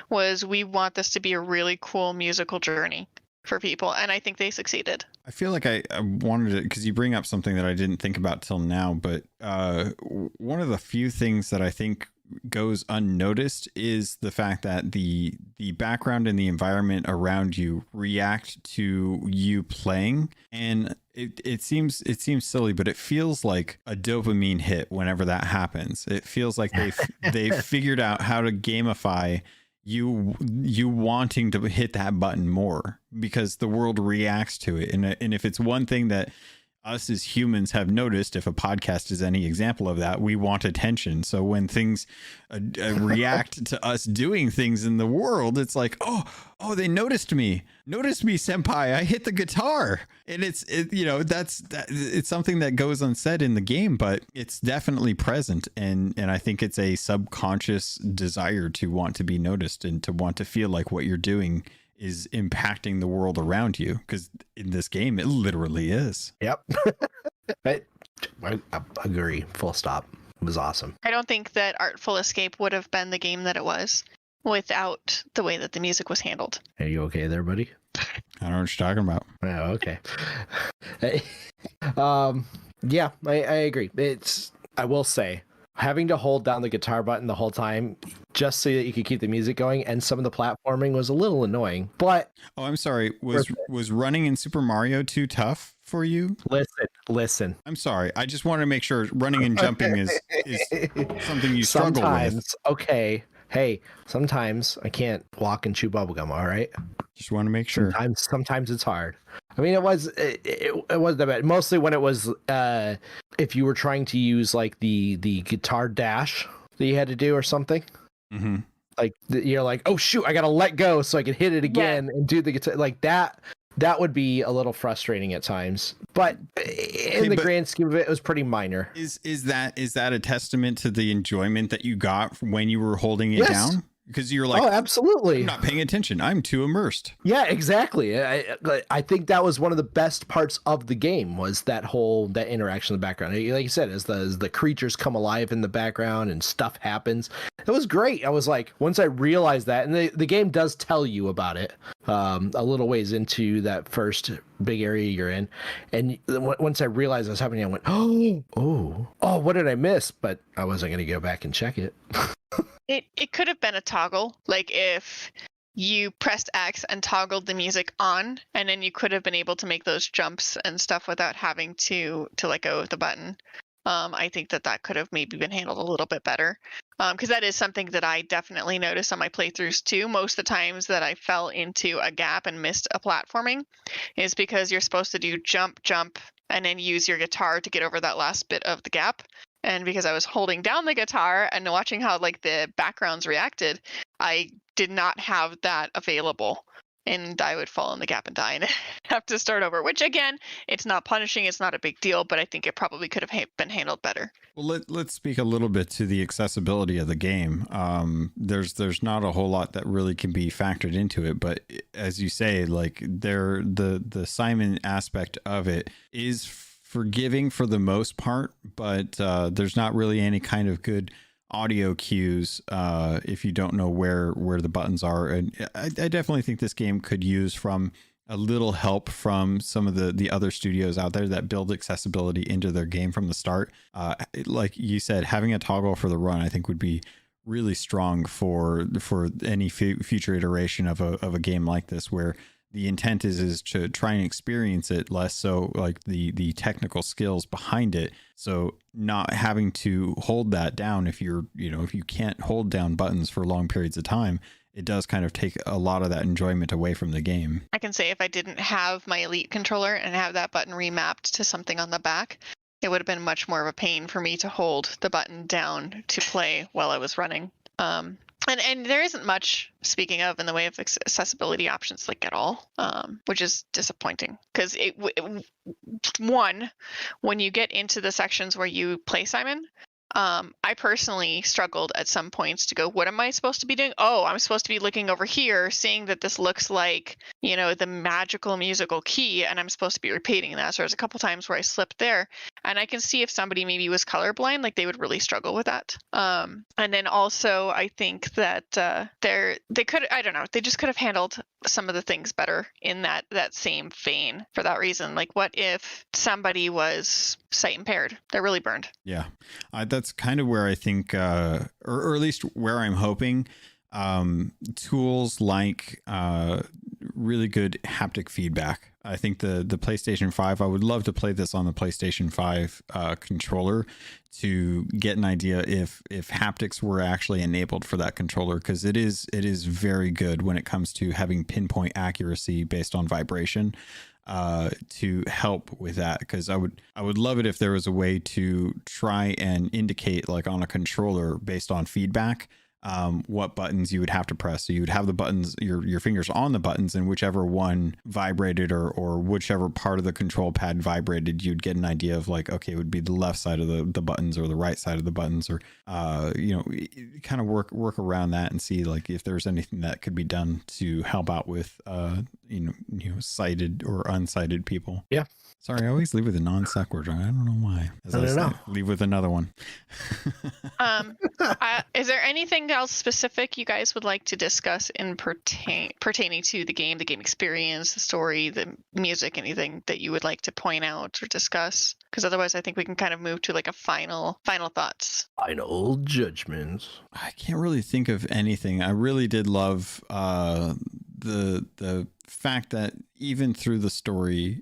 was we want this to be a really cool musical journey for people. And I think they succeeded. I feel like I wanted to, because you bring up something that I didn't think about till now, but one of the few things that I think goes unnoticed is the fact that the background and the environment around you react to you playing, and it seems silly, but it feels like a dopamine hit whenever that happens. It feels like they figured out how to gamify you wanting to hit that button more because the world reacts to it, and if it's one thing that us as humans have noticed, if a podcast is any example of that, we want attention. So when things react to us doing things in the world, it's like, oh, they noticed me, senpai. I hit the guitar. And it's something that goes unsaid in the game, but it's definitely present. And I think it's a subconscious desire to want to be noticed and to want to feel like what you're doing is impacting the world around you, because in this game it literally is. Yep. I agree, full stop. It was awesome. I don't think that Artful Escape would have been the game that it was without the way that the music was handled. Are you okay there, buddy? I don't know what you're talking about. Oh, okay. Yeah, I agree. I will say, having to hold down the guitar button the whole time just so that you could keep the music going, and some of the platforming was a little annoying, but I'm sorry, was running in Super Mario too tough for you? Listen, I'm sorry, I just want to make sure running and jumping is something you struggle with. Okay, hey, sometimes I can't walk and chew bubblegum, all right? Just want to make sure. Sometimes it's hard. I mean, it wasn't that bad. Mostly when it was, if you were trying to use like the guitar dash that you had to do or something. Mm-hmm. Like you're like, oh shoot, I gotta let go so I can hit it again and do the guitar like that. That would be a little frustrating at times, but in the grand scheme of it, it was pretty minor. Is that a testament to the enjoyment that you got when you were holding it down? Because you're like, oh, absolutely, I'm not paying attention. I'm too immersed. Yeah, exactly. I think that was one of the best parts of the game, was that interaction in the background. Like you said, as the creatures come alive in the background and stuff happens. It was great. I was like, once I realized that, and the game does tell you about it a little ways into that first big area you're in, and once I realized it was happening, I went, oh, what did I miss? But I wasn't going to go back and check it. It could have been a toggle, like if you pressed X and toggled the music on, and then you could have been able to make those jumps and stuff without having to let go of the button. I think that could have maybe been handled a little bit better, because that is something that I definitely noticed on my playthroughs too. Most of the times that I fell into a gap and missed a platforming is because you're supposed to do jump, and then use your guitar to get over that last bit of the gap. And because I was holding down the guitar and watching how like the backgrounds reacted, I did not have that available, and I would fall in the gap and die and have to start over, which again, it's not punishing. It's not a big deal, but I think it probably could have been handled better. Well, let's speak a little bit to the accessibility of the game. There's not a whole lot that really can be factored into it, but as you say, like the Simon aspect of it is forgiving for the most part, but there's not really any kind of good audio cues if you don't know where the buttons are. And I definitely think this game could use from a little help from some of the other studios out there that build accessibility into their game from the start. Like you said, having a toggle for the run, I think would be really strong for any future iteration of a game like this, where the intent is to try and experience it, less so like the technical skills behind it. So not having to hold that down if you can't hold down buttons for long periods of time, it does kind of take a lot of that enjoyment away from the game. I can say if I didn't have my Elite controller and have that button remapped to something on the back, it would have been much more of a pain for me to hold the button down to play while I was running. And there isn't much, speaking of, in the way of accessibility options, like at all, which is disappointing. Because one, when you get into the sections where you play Simon, I personally struggled at some points to go, what am I supposed to be doing? Oh, I'm supposed to be looking over here, seeing that this looks like, the magical musical key, and I'm supposed to be repeating that. So there's a couple times where I slipped there, and I can see if somebody maybe was colorblind, like they would really struggle with that. And then also I think that they could, I don't know, they just could have handled some of the things better in that same vein for that reason. Like, what if somebody was sight impaired? They're really burned. Yeah, that's kind of where I think, or at least where I'm hoping, tools like really good haptic feedback. I think the PlayStation 5, I would love to play this on the PlayStation 5 controller to get an idea if haptics were actually enabled for that controller, because it is very good when it comes to having pinpoint accuracy based on vibration. to help with that, because I would love it if there was a way to try and indicate, like on a controller based on feedback, what buttons you would have to press. So you would have the buttons, your fingers on the buttons, and whichever one vibrated or whichever part of the control pad vibrated, you'd get an idea of like, okay, it would be the left side of the buttons or the right side of the buttons, or kind of work around that and see like if there's anything that could be done to help out with sighted or unsighted people. Yeah. Sorry, I always leave with a non sequitur. I don't know why. I don't know. Leave with another one. Is there anything else specific you guys would like to discuss in pertaining to the game experience, the story, the music, anything that you would like to point out or discuss? Because otherwise, I think we can kind of move to like a final thoughts. Final judgments. I can't really think of anything. I really did love the fact that even through the story,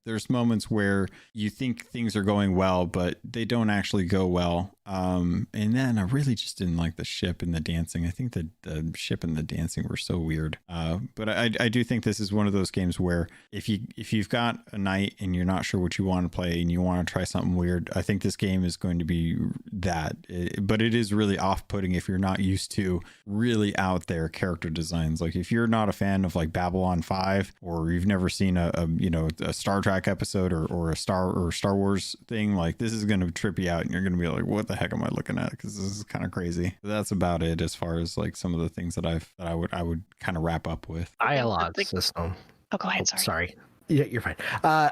there's moments where you think things are going well, but they don't actually go well. And then I really just didn't like the ship and the dancing. I think that the ship and the dancing were so weird. But I do think this is one of those games where if you've got a night and you're not sure what you want to play and you want to try something weird, I think this game is going to be that. But it is really off-putting if you're not used to really out there character designs. Like if you're not a fan of like Babylon 5, or you've never seen a Star Trek episode or a Star Wars thing, like this is going to trip you out and you're going to be like, what the heck am I looking at? Because this is kind of crazy. But that's about it as far as like some of the things that I would kind of wrap up with. Dialogue system. Oh, go ahead. Sorry. Yeah, you're fine.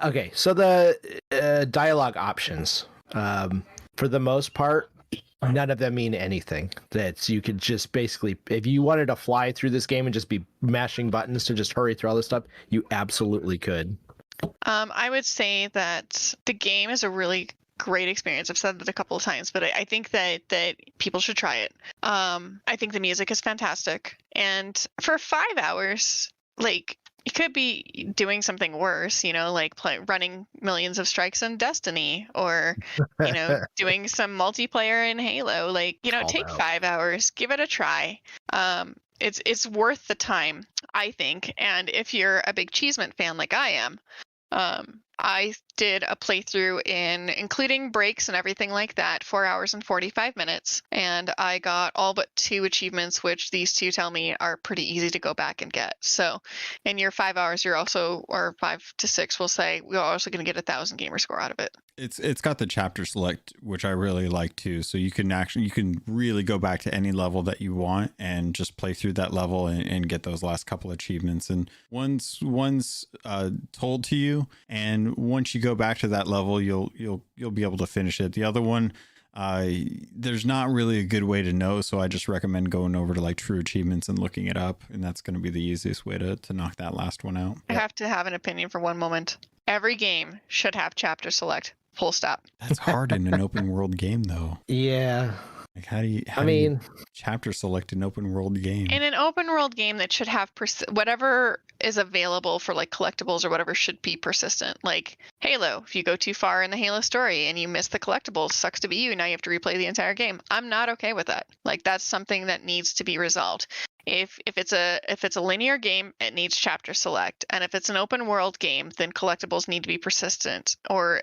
Okay, so the dialogue options, for the most part, none of them mean anything. That you could just basically, if you wanted to fly through this game and just be mashing buttons to just hurry through all this stuff, you absolutely could. I would say that the game is a really great experience. I've said that a couple of times, but I think that people should try it. I think the music is fantastic, and for 5 hours, like you could be doing something worse, like running millions of strikes in Destiny, or doing some multiplayer in Halo. Like take 5 hours, give it a try. It's worth the time, I think. And if you're a big Cheeseman fan like I am, I did a playthrough including breaks and everything like that, 4 hours and 45 minutes. And I got all but 2 achievements, which these 2 tell me are pretty easy to go back and get. So in your 5 hours, or 5 to 6, we'll say, we're also going to get 1,000 gamer score out of it. It's got the chapter select, which I really like too. So you can really go back to any level that you want and just play through that level and get those last couple achievements. And one's told to you, and once you go back to that level, you'll be able to finish it. The other one, there's not really a good way to know, so I just recommend going over to like True Achievements and looking it up, and that's going to be the easiest way to knock that last one out. I have to have an opinion for one moment. Every game should have chapter select. Full stop. That's hard in an open world game, though. Yeah. Like how do you chapter select an open world game? In an open world game, that should have whatever is available for like collectibles or whatever should be persistent. Like Halo, if you go too far in the Halo story and you miss the collectibles, sucks to be you. Now you have to replay the entire game. I'm not okay with that. Like that's something that needs to be resolved. If it's a linear game, it needs chapter select, and if it's an open world game, then collectibles need to be persistent or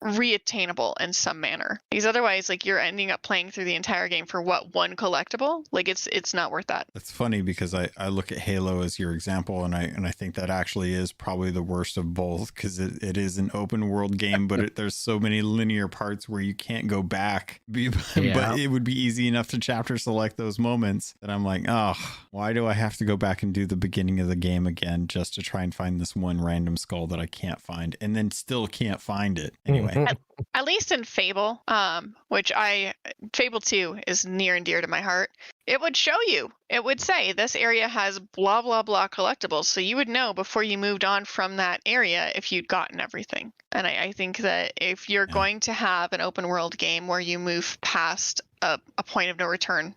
reattainable in some manner, because otherwise like you're ending up playing through the entire game for one collectible. Like it's not worth that. It's funny because I look at Halo as your example, and I think that actually is probably the worst of both, because it is an open world game, but there's so many linear parts where you can't go back. But it would be easy enough to chapter select those moments that I'm like, oh, why do I have to go back and do the beginning of the game again just to try and find this one random skull that I can't find, and then still can't find it anyway. At least in Fable, which Fable 2 is near and dear to my heart. It would show you. It would say this area has blah, blah, blah collectibles. So you would know before you moved on from that area if you'd gotten everything. And I think that if you're going to have an open world game where you move past a point of no return,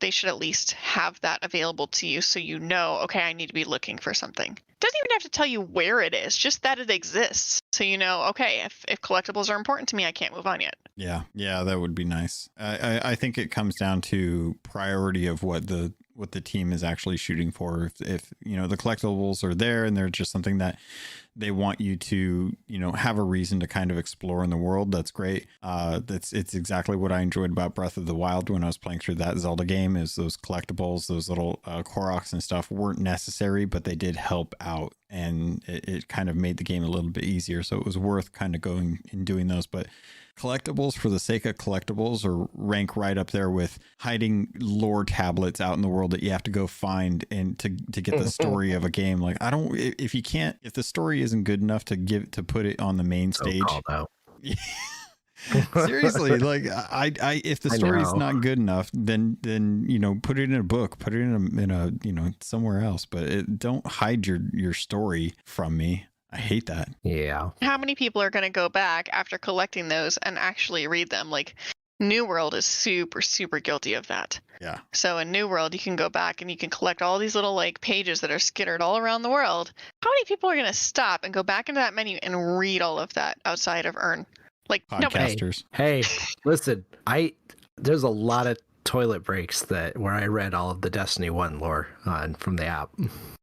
they should at least have that available to you so you know, okay, I need to be looking for something. Doesn't even have to tell you where it is, just that it exists. So you know, okay, if collectibles are important to me, I can't move on yet. Yeah, that would be nice. I think it comes down to priority of what the what the team is actually shooting for. If you know, the collectibles are there and they're just something that they want you to, you know, have a reason to kind of explore in the world, that's great. It's exactly what I enjoyed about Breath of the Wild when I was playing through that Zelda game, is those collectibles, those little Koroks and stuff weren't necessary, but they did help out, and it kind of made the game a little bit easier. So it was worth kind of going and doing those. But collectibles for the sake of collectibles are rank right up there with hiding lore tablets out in the world that you have to go find and to get the story of a game. Like, I don't, if you can't, if the story isn't good enough to put it on the main stage. Seriously, like I if the story is not good enough, then you know, put it in a book, put it in a you know, somewhere else, but don't hide your story from me. I hate that. Yeah. How many people are going to go back after collecting those and actually read them? Like, New World is super, super guilty of that. Yeah. So in New World, you can go back and you can collect all these little like pages that are scattered all around the world. How many people are going to stop and go back into that menu and read all of that outside of Earn? Like, podcasters. Hey, listen, there's a lot of toilet breaks where I read all of the Destiny 1 lore from the app.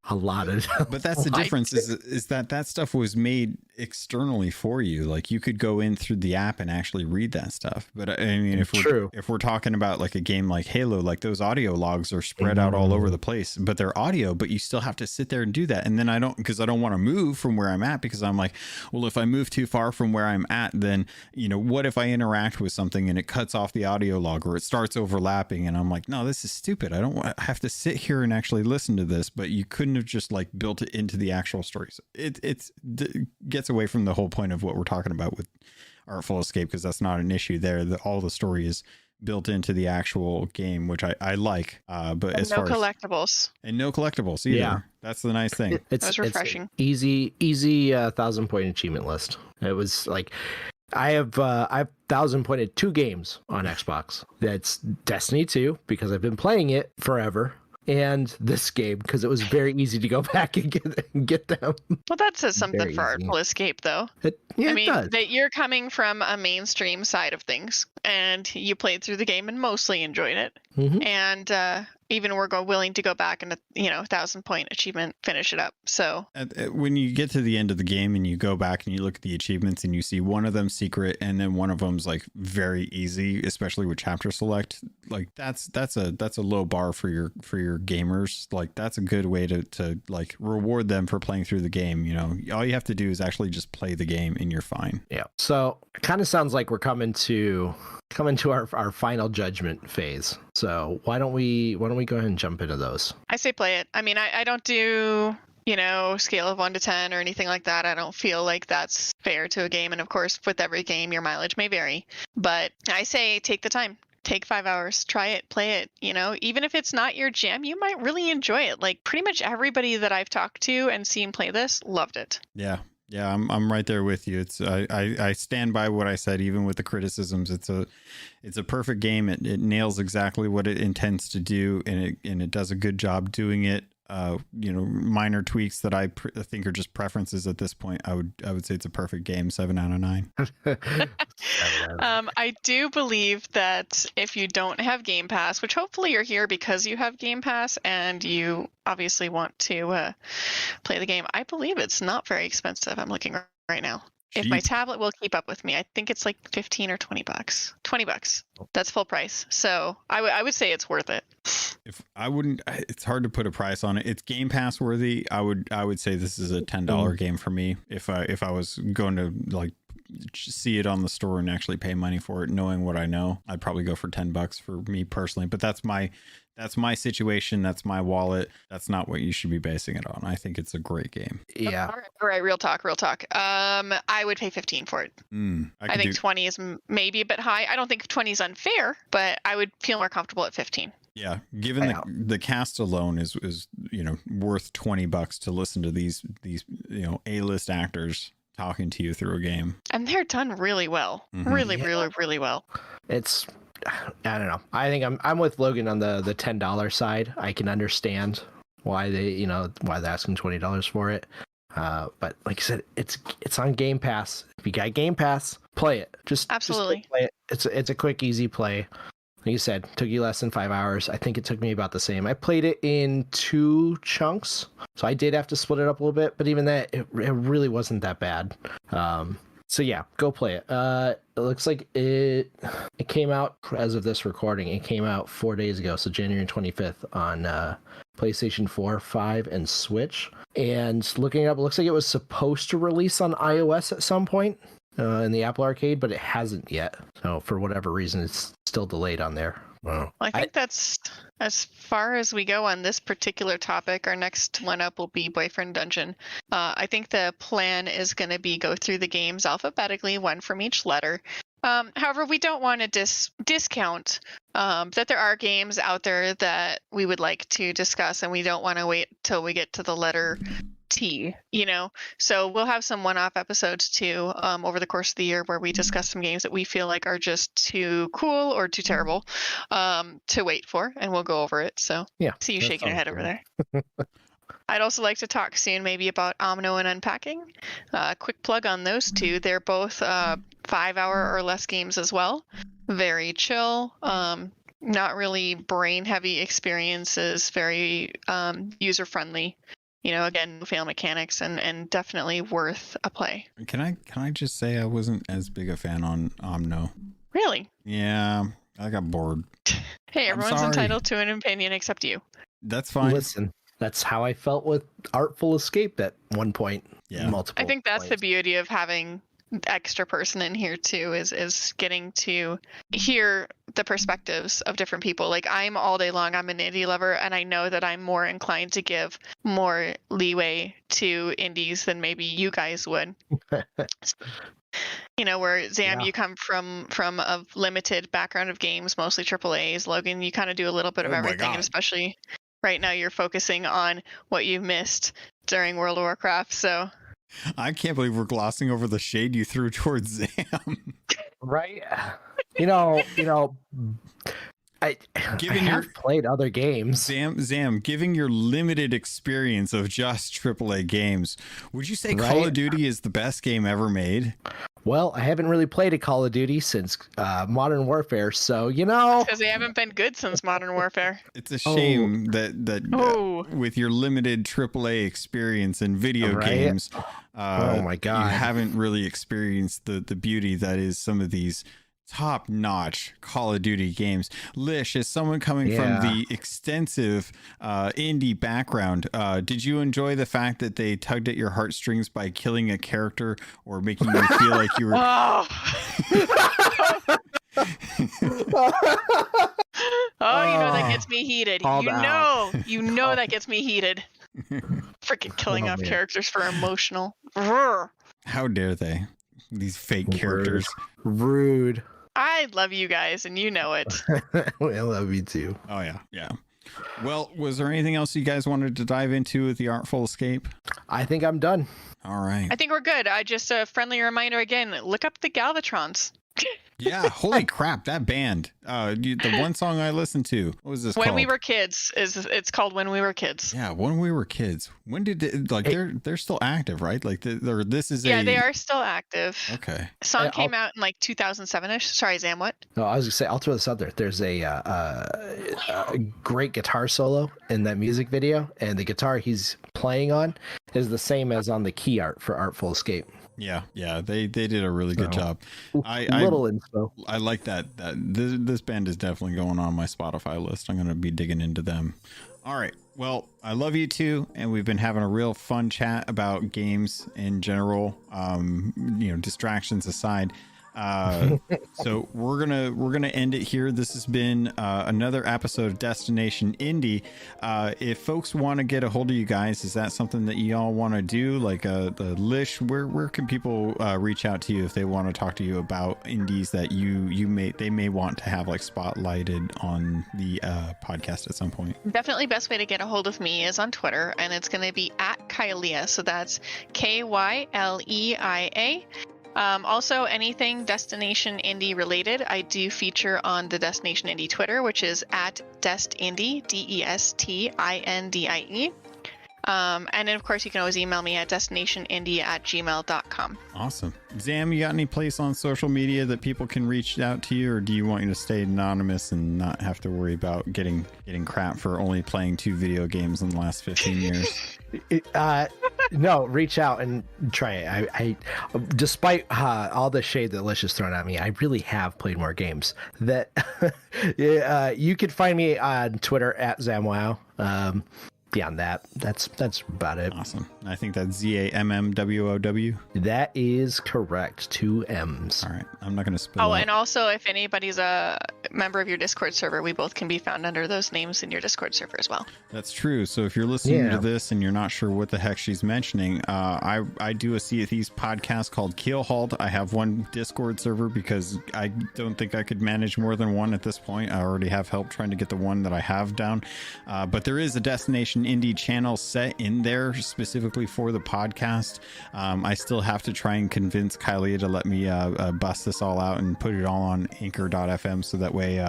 A lot of them. But that's the difference, is that stuff was made externally for you. Like, you could go in through the app and actually read that stuff. But I mean, if we're talking about like a game like Halo, like those audio logs are spread out all over the place, but they're audio, but you still have to sit there and do that. And then I don't want to move from where I'm at, because I'm like, well, if I move too far from where I'm at, then, you know, what if I interact with something and it cuts off the audio log or it starts overlapping? And I'm like, no, this is stupid. I don't have to sit here and actually listen to this. But you couldn't have just like built it into the actual story. So it gets away from the whole point of what we're talking about with Artful Escape, because that's not an issue there. All the story is built into the actual game, which I like. But and as no far collectibles. And no collectibles either. Yeah. That's the nice thing. It's refreshing. It's easy 1,000-point achievement list. It was like, I've 1,000-pointed 2 games on Xbox. That's Destiny 2, because I've been playing it forever, and this game, because it was very easy to go back and get them. Well, that says something for Artful Escape, though. It does. That you're coming from a mainstream side of things, and you played through the game and mostly enjoyed it. Mm-hmm. And even we're willing to go back and, you know, 1,000-point achievement, finish it up. So when you get to the end of the game and you go back and you look at the achievements and you see one of them secret and then one of them's like very easy, especially with chapter select, like that's a low bar for your gamers. Like, that's a good way to like reward them for playing through the game. You know, all you have to do is actually just play the game and you're fine. Yeah. So it kind of sounds like we're coming to our final judgment phase. So why don't we go ahead and jump into those? I say play it. I mean, I don't do, you know, scale of 1 to 10 or anything like that. I don't feel like that's fair to a game. And of course, with every game, your mileage may vary. But I say take the time. Take 5 hours, try it, play it. You know, even if it's not your jam, you might really enjoy it. Like, pretty much everybody that I've talked to and seen play this loved it. Yeah. Yeah, I'm right there with you. It's I stand by what I said, even with the criticisms. It's a perfect game. It nails exactly what it intends to do, and it does a good job doing it. You know, minor tweaks that I think are just preferences at this point. I would say it's a perfect game. 7 out of 9. I do believe that if you don't have Game Pass, which hopefully you're here because you have Game Pass and you obviously want to play the game, I believe it's not very expensive. I'm looking right now. If my tablet will keep up with me, I think it's like 15 or $20. $20. That's full price. So I would say it's worth it. It's hard to put a price on it. It's Game Pass worthy. I would say this is a $10 game for me. If I was going to like see it on the store and actually pay money for it, knowing what I know, I'd probably go for $10 for me personally. But that's my situation. That's my wallet. That's not what you should be basing it on. I think it's a great game. Yeah. All right. Real talk. I would pay 15 for it. I think 20 is maybe a bit high. I don't think 20 is unfair, but I would feel more comfortable at 15. Yeah. Given the cast alone is, you know, worth $20 to listen to these, you know, A-list actors talking to you through a game. And they're done really well. Mm-hmm. Really well. It's, I don't know. I think I'm with Logan on the $10 side. I can understand why they're asking $20 for it. But like I said, it's on Game Pass. If you got Game Pass, play it. Just absolutely play it. It's a quick, easy play. like you said, took you less than 5 hours. I think it took me about the same. I played it in 2 chunks, so I did have to split it up a little bit, but even that, it really wasn't that bad. So yeah, go play it. It looks like it came out, as of this recording, it came out 4 days ago, so January 25th on PlayStation 4, 5, and Switch. And looking it up, it looks like it was supposed to release on iOS at some point in the Apple Arcade, but it hasn't yet. So for whatever reason, it's still delayed on there. Well, I think that's as far as we go on this particular topic. Our next one up will be Boyfriend Dungeon. I think the plan is going to be go through the games alphabetically, one from each letter. However, we don't want to discount that there are games out there that we would like to discuss, and we don't want to wait till we get to the letter T, so we'll have some one-off episodes too over the course of the year where we discuss some games that we feel like are just too cool or too terrible to wait for, and we'll go over it. So yeah, see you shaking your head over there. I'd also like to talk soon maybe about Omno and Unpacking. Quick plug on those two. They're both 5-hour or less games as well. Very chill, not really brain heavy experiences, very user friendly. Again, fail mechanics, and definitely worth a play. Can I just say I wasn't as big a fan on Omno? Really? Yeah, I got bored. Hey, everyone's entitled to an opinion except you. That's fine. Listen, that's how I felt with Artful Escape at one point. Yeah. I think that's the beauty of having extra person in here too, is getting to hear the perspectives of different people. Like, I'm all day long, I'm an indie lover, and I know that I'm more inclined to give more leeway to indies than maybe you guys would. Where Zamm, you come from a limited background of games, mostly AAAs. Logan, you kind of do a little bit of everything, and especially right now you're focusing on what you missed during World of Warcraft, so I can't believe we're glossing over the shade you threw towards Zamm. Right? I have played other games. Zamm, giving your limited experience of just AAA games, would you say Call of Duty is the best game ever made? Well, I haven't really played a Call of Duty since Modern Warfare, so because they haven't been good since Modern Warfare. It's a shame that with your limited AAA experience in video games, oh my God, you haven't really experienced the beauty that is some of these top-notch Call of Duty games. Lish, as someone coming from the extensive indie background, did you enjoy the fact that they tugged at your heartstrings by killing a character or making you feel like you were that gets me heated. That gets me heated. Freaking killing off characters for emotional. How dare they? These fake characters. Rude. I love you guys, and you know it. I love you too. Oh, yeah. Well, was there anything else you guys wanted to dive into with the Artful Escape? I think I'm done. All right. I think we're good. Just a friendly reminder again, look up the Galvatrons. Yeah, holy crap, that band. The one song I listened to, what was this called? When We Were Kids. It's called When We Were Kids. Yeah, When We Were Kids. When did they're still active, right? Like they are still active. Okay. The song came out in like 2007ish. Sorry, Zamm, what? No, I was gonna say, I'll throw this out there. There's a great guitar solo in that music video, and the guitar he's playing on is the same as on the key art for Artful Escape. Yeah, they did a really good job. Little info. I like that this band is definitely going on my Spotify list. I'm going to be digging into them. All right. Well, I love you too, and we've been having a real fun chat about games in general. Distractions aside. So we're gonna end it here. This has been another episode of Destination Indie. If folks want to get a hold of you guys, is that something that y'all want to do? Like the Lish, where can people reach out to you if they want to talk to you about indies that they may want to have like spotlighted on the podcast at some point? Definitely best way to get a hold of me is on Twitter, and it's going to be at Kyleia. So that's Kyleia. Also, anything Destination Indie related, I do feature on the Destination Indie Twitter, which is at DestIndie, DESTINDIE. And then, of course, you can always email me at destinationindie@gmail.com. Awesome. Zamm, you got any place on social media that people can reach out to you, or do you want you to stay anonymous and not have to worry about getting crap for only playing 2 video games in the last 15 years? No, reach out and try it. I despite all the shade that Lish has thrown at me, I really have played more games. That you can find me on Twitter at Zammwow. Beyond that, that's about it. Awesome. I think that's ZAMMWOW. That is correct. 2 M's. All right. I'm not going to spell Oh, and also, if anybody's a member of your Discord server, we both can be found under those names in your Discord server as well. That's true. So if you're listening to this and you're not sure what the heck she's mentioning, I do a Sea of Thieves podcast called Keelhauled. I have one Discord server because I don't think I could manage more than one at this point. I already have help trying to get the one that I have down. But there is a Destination Indie channel set in there specifically for the podcast. I still have to try and convince Kyleia to let me bust this all out and put it all on anchor.fm so that way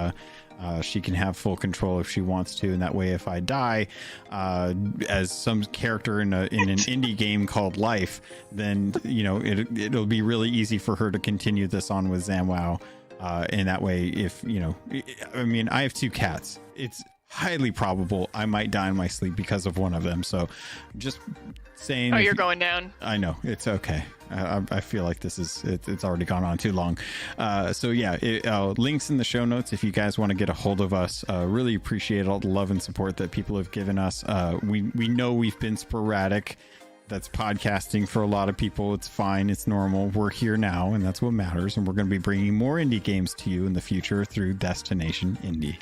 she can have full control if she wants to, and that way if I die as some character in an indie game called Life, then it'll be really easy for her to continue this on with Zammwow, and that way if I mean, I have 2 cats. It's highly probable I might die in my sleep because of one of them. So just saying. Oh, you're going down. I know. It's okay. I feel like it's already gone on too long. So yeah, links in the show notes if you guys want to get a hold of us. Really appreciate all the love and support that people have given us. We know we've been sporadic. That's podcasting for a lot of people. It's fine. It's normal. We're here now, and that's what matters. And we're going to be bringing more indie games to you in the future through Destination Indie.